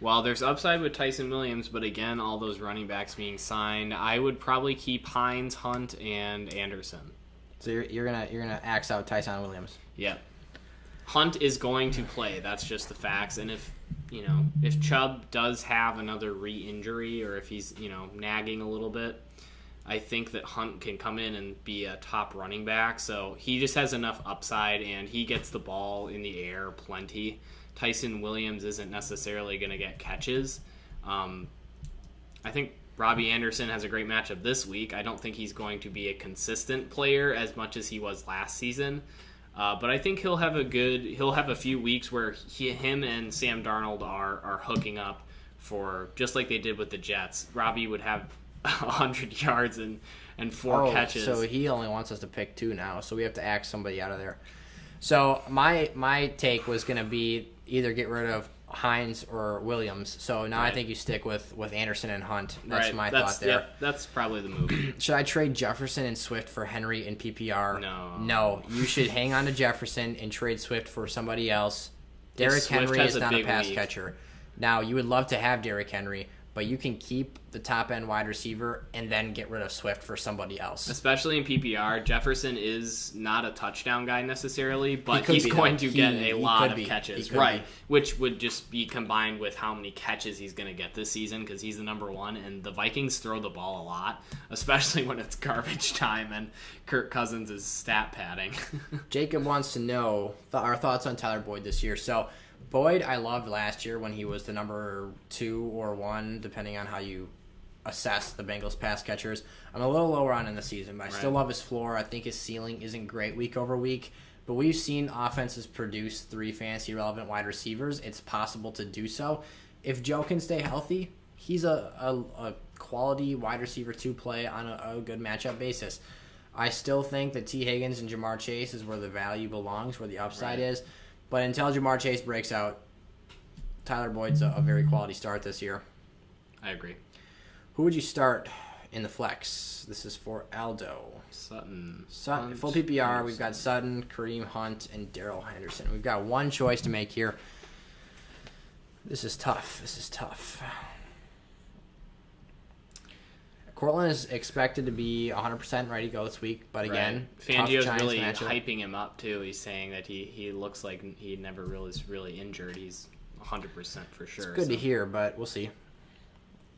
Well, there's upside with Tyson Williams, but again, all those running backs being signed, I would probably keep Hines, Hunt, and Anderson. So you're gonna axe out Tyson Williams. Yeah. Hunt is going to play. That's just the facts. And if Chubb does have another re-injury, or if he's nagging a little bit, I think that Hunt can come in and be a top running back. So he just has enough upside, and he gets the ball in the air plenty. Tyson Williams isn't necessarily going to get catches. I think Robbie Anderson has a great matchup this week. I don't think he's going to be a consistent player as much as he was last season. But I think he'll have a few weeks where him and Sam Darnold are hooking up for, just like they did with the Jets. Robbie would have 100 yards and 4 catches. So he only wants us to pick 2 now, so we have to axe somebody out of there. So my take was going to be either get rid of Hines or Williams. So now I think you stick with Anderson and Hunt. That's my thought there. Yep, that's probably the move. Should I trade Jefferson and Swift for Henry and PPR? No. You should hang on to Jefferson and trade Swift for somebody else. Derrick Henry is not a pass catcher. Now, you would love to have Derrick Henry, but you can keep the top-end wide receiver and then get rid of Swift for somebody else. Especially in PPR, Jefferson is not a touchdown guy necessarily, but he's going to get a lot of catches. Right, which would just be combined with how many catches he's going to get this season because he's the number 1, and the Vikings throw the ball a lot, especially when it's garbage time and Kirk Cousins is stat padding. Jacob wants to know our thoughts on Tyler Boyd this year. So, Boyd, I loved last year when he was the number 2 or 1, depending on how you assess the Bengals pass catchers. I'm a little lower on in the season, but I still love his floor. I think his ceiling isn't great week over week, but we've seen offenses produce 3 fantasy-relevant wide receivers. It's possible to do so. If Joe can stay healthy, he's a quality wide receiver 2 play on a good matchup basis. I still think that T. Higgins and Jamar Chase is where the value belongs, where the upside is. But until Jamar Chase breaks out, Tyler Boyd's a very quality start this year. I agree. Who would you start in the flex? This is for Aldo. Sutton. Hunt, full PPR, Henderson. We've got Sutton, Kareem Hunt, and Daryl Henderson. We've got one choice to make here. This is tough. Courtlin is expected to be 100% ready to go this week, but again, Fangio's really hyping him up too. He's saying that he looks like he never was really injured. He's 100% for sure. It's good to hear, but we'll see.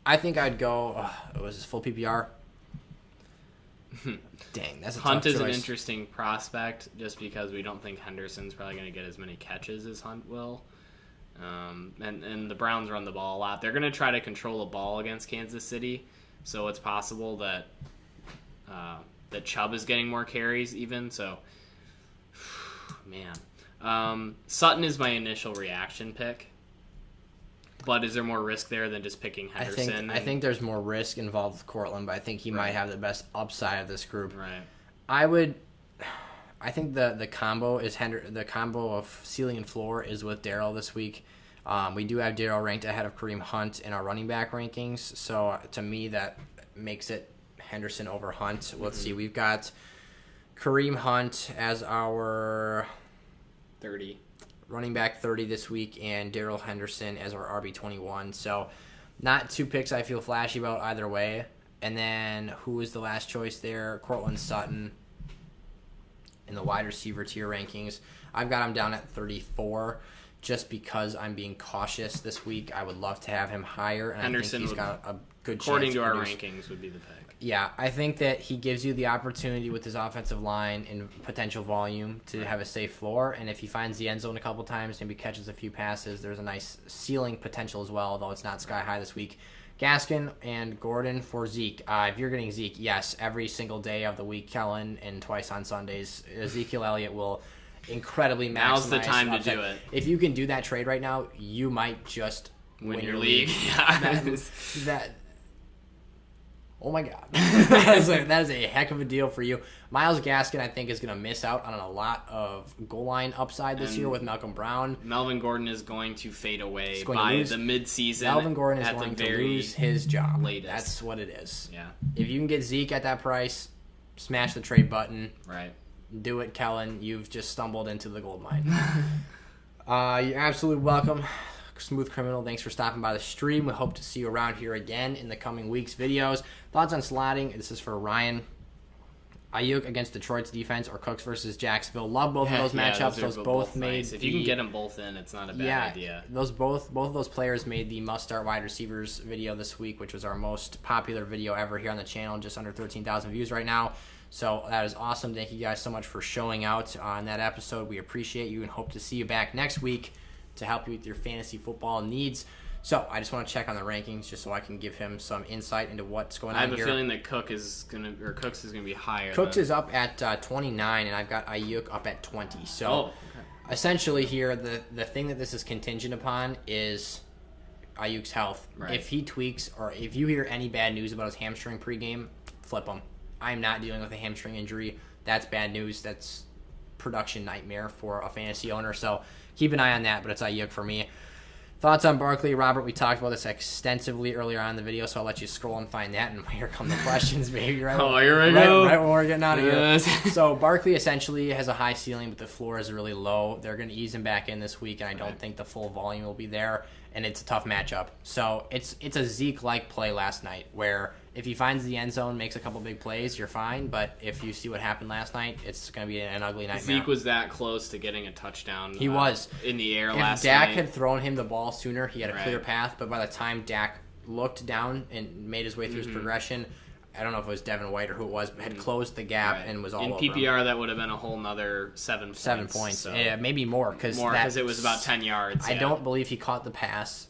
I think I'd go. Was this full PPR? Dang, that's a Hunt tough is choice. an interesting prospect just because we don't think Henderson's probably going to get as many catches as Hunt will. And the Browns run the ball a lot. They're going to try to control the ball against Kansas City. So it's possible that Chubb is getting more carries even. So, man. Sutton is my initial reaction pick. But is there more risk there than just picking Henderson? I think there's more risk involved with Courtland, but I think he might have the best upside of this group. Right. I think the combo is the combo of ceiling and floor is with Daryl this week. We do have Daryl ranked ahead of Kareem Hunt in our running back rankings, so to me that makes it Henderson over Hunt. Let's see, we've got Kareem Hunt as our 30 running back 30 this week, and Daryl Henderson as our RB21. So not 2 picks I feel flashy about either way. And then who is the last choice there? Courtlin Sutton in the wide receiver tier rankings. I've got him down at 34. Just because I'm being cautious this week, I would love to have him higher, and Henderson I think he's got a good chance. According to our rankings, would be the pick. Yeah, I think that he gives you the opportunity with his offensive line and potential volume to have a safe floor, and if he finds the end zone a couple times, maybe catches a few passes, there's a nice ceiling potential as well, though it's not sky high this week. Gaskin and Gordon for Zeke. If you're getting Zeke, yes, every single day of the week, Kellen, and twice on Sundays, Ezekiel Elliott will incredibly maximize. Now's the time to do it. If you can do that trade right now, you might just win your league. Yeah. that oh my God. that is a heck of a deal for you. Myles Gaskin, I think, is going to miss out on a lot of goal line upside this year with Malcolm Brown. Melvin Gordon is going to fade away by the midseason. Melvin Gordon is going to lose his job. Latest. That's what it is. Yeah. If you can get Zeke at that price, smash the trade button. Right. Do it, Kellen. You've just stumbled into the gold mine. You're absolutely welcome. Smooth Criminal, thanks for stopping by the stream. We hope to see you around here again in the coming weeks' videos. Thoughts on slotting? This is for Ryan. Ayuk against Detroit's defense or Cooks versus Jacksonville. Love both of those matchups. Those both made nice. If you can get them both in, it's not a bad idea. Both of those players made the must-start wide receivers video this week, which was our most popular video ever here on the channel, just under 13,000 views right now. So that is awesome. Thank you guys so much for showing out on that episode. We appreciate you and hope to see you back next week to help you with your fantasy football needs. So I just want to check on the rankings just so I can give him some insight into what's going on here. I have a feeling that Cooks is gonna be higher. Cooks is up at 29, and I've got Ayuk up at 20. So essentially here, the thing that this is contingent upon is Ayuk's health. Right. If he tweaks or if you hear any bad news about his hamstring pregame, flip him. I'm not dealing with a hamstring injury. That's bad news. That's production nightmare for a fantasy owner. So keep an eye on that, but it's Ayuk for me. Thoughts on Barkley, Robert? We talked about this extensively earlier on in the video, so I'll let you scroll and find that. And here come the questions, baby. Here we go. Right when we're getting out of here. So Barkley essentially has a high ceiling, but the floor is really low. They're going to ease him back in this week, and I don't think the full volume will be there. And it's a tough matchup. So it's a Zeke-like play last night, where if he finds the end zone, makes a couple big plays, you're fine. But if you see what happened last night, it's going to be an ugly nightmare. Zeke was that close to getting a touchdown. He was in the air last night. If Dak night had thrown him the ball sooner, he had a clear path. But by the time Dak looked down and made his way through his progression, I don't know if it was Devin White or who it was, but had closed the gap and was all over him. In PPR, that would have been a whole nother 7 points. 7 points. So. Yeah, maybe more. Because it was about 10 yards. I don't believe he caught the pass.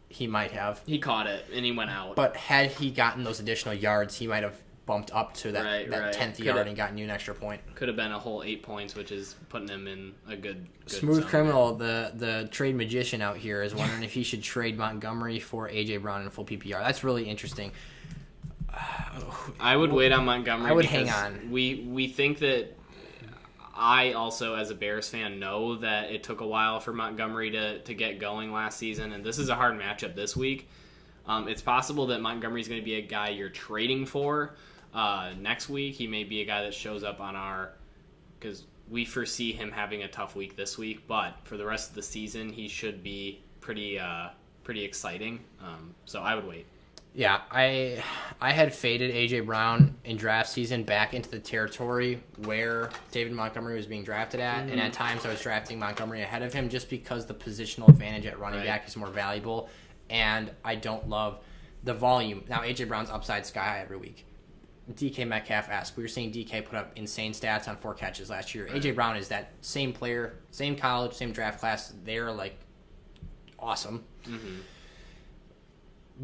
He might have. He caught it, and he went out. But had he gotten those additional yards, he might have bumped up to that 10th yard and gotten you an extra point. Could have been a whole 8 points, which is putting him in a good Smooth zone. Criminal, the trade magician out here, is wondering if he should trade Montgomery for A.J. Brown in full PPR. That's really interesting. I would wait on Montgomery. I would hang on. We think that I also, as a Bears fan, know that it took a while for Montgomery to get going last season, and this is a hard matchup this week. It's possible that Montgomery's going to be a guy you're trading for next week. He may be a guy that shows up on our – because we foresee him having a tough week this week, but for the rest of the season, he should be pretty exciting. So I would wait. Yeah, I had faded A.J. Brown in draft season back into the territory where David Montgomery was being drafted at, and at times I was drafting Montgomery ahead of him just because the positional advantage at running back is more valuable, and I don't love the volume. Now, A.J. Brown's upside sky high every week. DK Metcalf-esque. We were seeing DK put up insane stats on 4 catches last year. A.J. Brown is that same player, same college, same draft class. They're, awesome.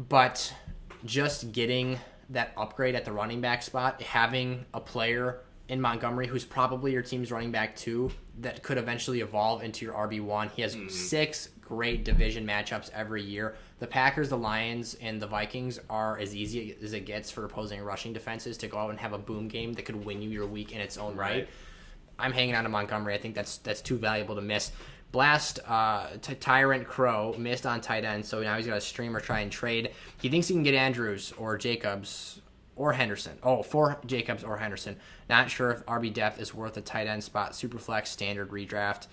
But just getting that upgrade at the running back spot, having a player in Montgomery who's probably your team's running back too, that could eventually evolve into your RB1. He has 6 great division matchups every year. The Packers, the Lions, and the Vikings are as easy as it gets for opposing rushing defenses to go out and have a boom game that could win you your week in its own right. I'm hanging on to Montgomery. I think that's too valuable to miss. Blast Tyrant Crow missed on tight end, so now he's got a stream or try and trade. He thinks he can get Andrews or Jacobs or Henderson. For Jacobs or Henderson. Not sure if RB depth is worth a tight end spot. Superflex, standard, redraft.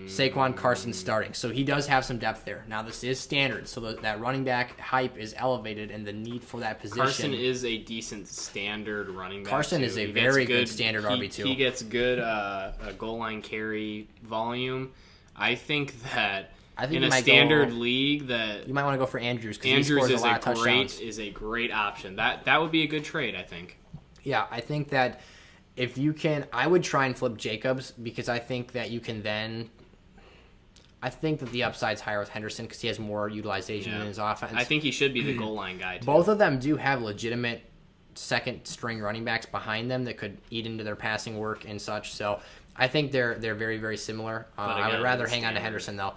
Saquon Carson starting. So he does have some depth there. Now this is standard, so that running back hype is elevated and the need for that position. Carson is a decent standard running back. Carson is a very good standard RB2. He gets good goal line carry volume. I think in a standard league that you might want to go for Andrews because he Andrews scores a lot of touchdowns. is a great option. That would be a good trade, I think. Yeah, I think that if you can, I would try and flip Jacobs because I think that you can then. I think that the upside's higher with Henderson because he has more utilization in his offense. I think he should be the goal line guy too. Both of them do have legitimate second string running backs behind them that could eat into their passing work and such. So I think they're very, very similar. Again, I would rather hang on to Henderson, though.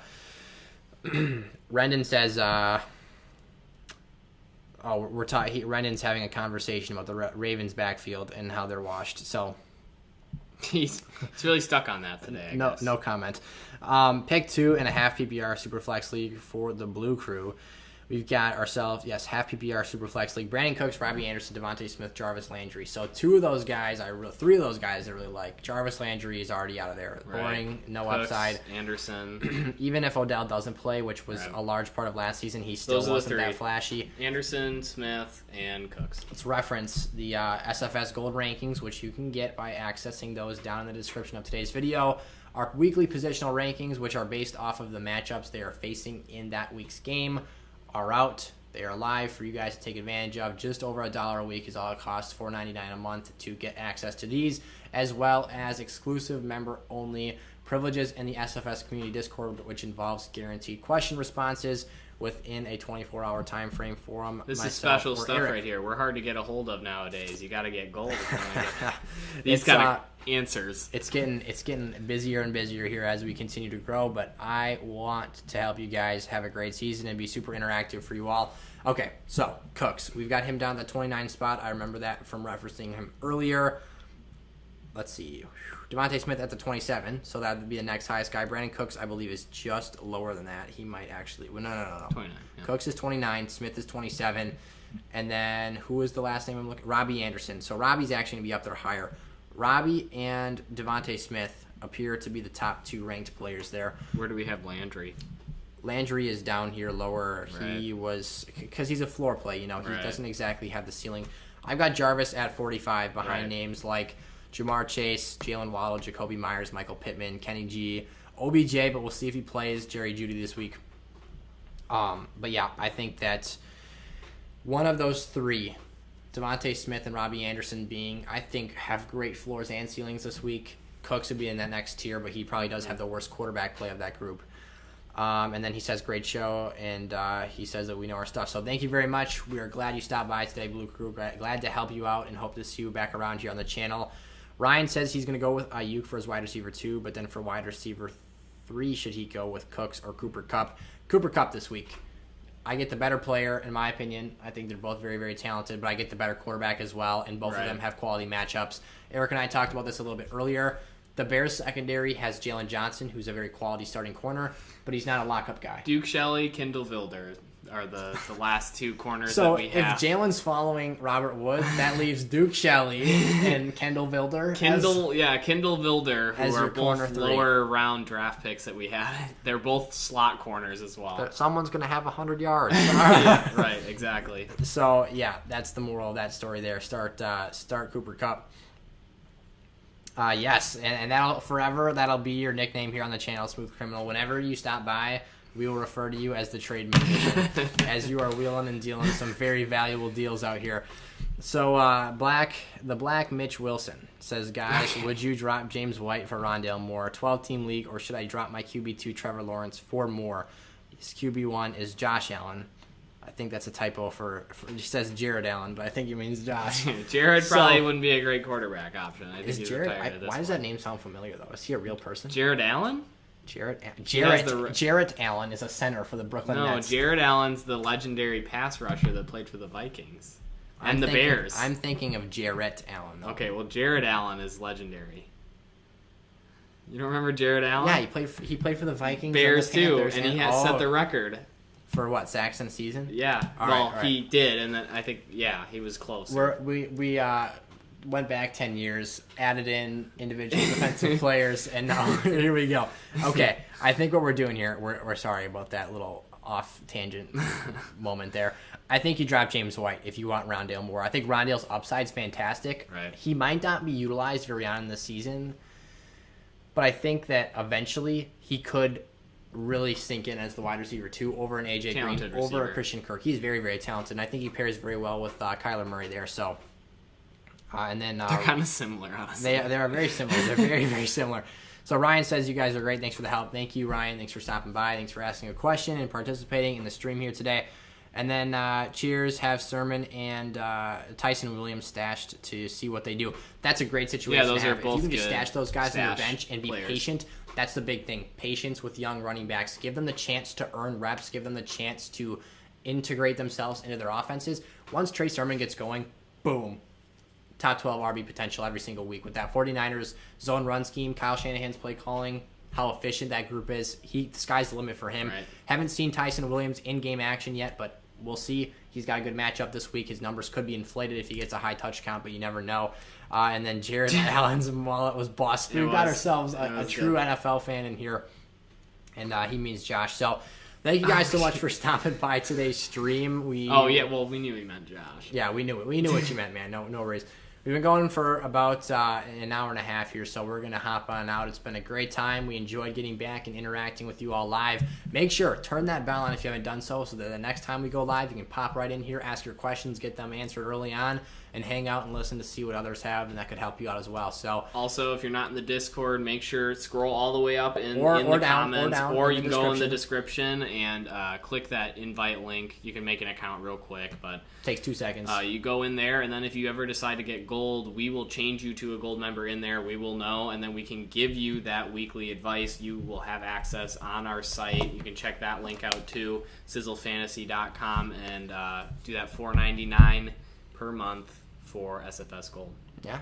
Rendon says, Rendon's having a conversation about the Ravens backfield and how they're washed. So he's really stuck on that today. No comment. Pick 2.5 PPR Superflex League for the Blue Crew. We've got ourselves, half PPR Superflex League. Brandon Cooks, Robbie Anderson, Devontae Smith, Jarvis Landry. So three of those guys I really like. Jarvis Landry is already out of there. Boring, no Cooks, upside. Anderson. Even if Odell doesn't play, which was a large part of last season, he still wasn't that flashy. Anderson, Smith, and Cooks. Let's reference the SFS Gold rankings, which you can get by accessing those down in the description of today's video. Our weekly positional rankings, which are based off of the matchups they are facing in that week's game, are out. They are live for you guys to take advantage of. Just over $1 a week is all it costs, $4.99 a month to get access to these, as well as exclusive member-only privileges in the SFS Community Discord, which involves guaranteed question responses within a 24-hour time frame for them. This is special stuff Eric. Right here. We're hard to get a hold of nowadays. You got to get gold if you want to get these kind of answers. It's getting busier and busier here as we continue to grow, but I want to help you guys have a great season and be super interactive for you all. Okay, so Cooks. We've got him down at the 29 spot. I remember that from referencing him earlier. Let's see. Devontae Smith at the 27, so that would be the next highest guy. Brandon Cooks, I believe, is just lower than that. He might actually... Well, no. 29. Yeah. Cooks is 29. Smith is 27. And then, who is the last name I'm looking... Robbie Anderson. So Robbie's actually going to be up there higher. Robbie and Devontae Smith appear to be the top two ranked players there. Where do we have Landry? Landry is down here lower. Right. He was... Because he's a floor play, He doesn't exactly have the ceiling. I've got Jarvis at 45 behind names like... Jamar Chase, Jalen Waddle, Jacoby Myers, Michael Pittman, Kenny G, OBJ, but we'll see if he plays Jerry Jeudy this week. But yeah, I think that one of those three, Devontae Smith and Robbie Anderson have great floors and ceilings this week. Cooks would be in that next tier, but he probably does have the worst quarterback play of that group. And then he says, great show, and he says that we know our stuff. So thank you very much. We are glad you stopped by today, Blue Crew. Glad to help you out and hope to see you back around here on the channel. Ryan says he's going to go with Ayuk for his wide receiver 2, but then for wide receiver 3, should he go with Cooks or Cooper Kupp? Cooper Kupp this week. I get the better player, in my opinion. I think they're both very, very talented, but I get the better quarterback as well, and both of them have quality matchups. Eric and I talked about this a little bit earlier. The Bears secondary has Jalen Johnson, who's a very quality starting corner, but he's not a lockup guy. Duke Shelley, Kendall Vilder are the last two corners that we have. So if Jalen's following Robert Woods, that leaves Duke Shelley and Kendall Vilder. Kendall Vilder, who are both lower round draft picks that we had. They're both slot corners as well. But someone's going to have 100 yards. Yeah, right, exactly. So, yeah, that's the moral of that story there. Start Cooper Kupp. Yes, and that'll be your nickname here on the channel, Smooth Criminal. Whenever you stop by, we will refer to you as the trade magician, as you are wheeling and dealing some very valuable deals out here. So, the Black Mitch Wilson says, guys, would you drop James White for Rondale Moore, 12-team league, or should I drop my QB2 Trevor Lawrence for Moore? His QB1 is Josh Allen. I think that's a typo he says Jared Allen, but I think he means Josh. Jared probably wouldn't be a great quarterback option. I think he's Jared, why does that name sound familiar, though? Is he a real person? Jared Allen? Jarrett Allen is a center for the Brooklyn Nets. No, Jared Allen's the legendary pass rusher that played for the Vikings and the Bears. I'm thinking of Jarrett Allen, though. Okay, well, Jared Allen is legendary. You don't remember Jared Allen? Yeah, he played for the Vikings, Bears and the Panthers, too, and he has set the record. For what, sacks in a season? Yeah. All right. He did, and then I think, he was close. We went back 10 years, added in individual defensive players, and now here we go. Okay, I think what we're doing here, we're sorry about that little off-tangent moment there. I think you drop James White if you want Rondale Moore. I think Rondale's upside's fantastic. Right. He might not be utilized very on in the season, but I think that eventually he could really sink in as the wide receiver 2 over an AJ Green, over a Christian Kirk. He's very, very talented, and I think he pairs very well with Kyler Murray there. So, and then they're kind of similar, honestly. They are very similar. They're very, very similar. So Ryan says you guys are great. Thanks for the help. Thank you, Ryan. Thanks for stopping by. Thanks for asking a question and participating in the stream here today. And then cheers, have Sermon and Tyson Williams stashed to see what they do. That's a great situation. Yeah, those to have. are both If you can good just stash those guys on your bench and be players. patient, that's the big thing. Patience with young running backs. Give them the chance to earn reps. Give them the chance to integrate themselves into their offenses. Once Trey Sermon gets going, boom. Top 12 RB potential every single week. With that 49ers zone run scheme, Kyle Shanahan's play calling, how efficient that group is, the sky's the limit for him. Right. Haven't seen Tyson Williams in-game action yet, but we'll see. He's got a good matchup this week. His numbers could be inflated if he gets a high touch count, but you never know. And then Jared Allen's wallet was busted. We got ourselves a true NFL fan in here, and he means Josh. So thank you guys so much for stopping by today's stream. We knew he meant Josh. Yeah, we knew it. We knew what you meant, man. No worries. We've been going for about an hour and a half here, so we're going to hop on out. It's been a great time. We enjoyed getting back and interacting with you all live. Make sure, turn that bell on if you haven't done so that the next time we go live, you can pop right in here, ask your questions, get them answered early on, and hang out and listen to see what others have, and that could help you out as well. So, also, if you're not in the Discord, make sure scroll all the way up in the comments, or you can go in the description and click that invite link. You can make an account real quick, but takes 2 seconds. You go in there, and then if you ever decide to get gold, we will change you to a gold member in there. We will know, and then we can give you that weekly advice. You will have access on our site. You can check that link out too, sizzlefantasy.com, and do that $4.99 per month for SFS Gold. Yeah.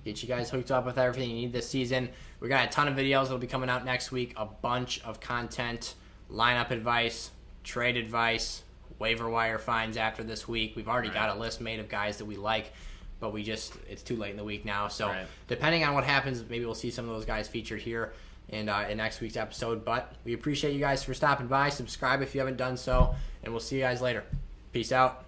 Get you guys hooked up with everything you need this season. We got a ton of videos that'll be coming out next week, a bunch of content, lineup advice, trade advice, waiver wire finds after this week. We've already got a list made of guys that we like, but it's too late in the week now. So depending on what happens, maybe we'll see some of those guys featured here in next week's episode. But we appreciate you guys for stopping by. Subscribe if you haven't done so, and we'll see you guys later. Peace out.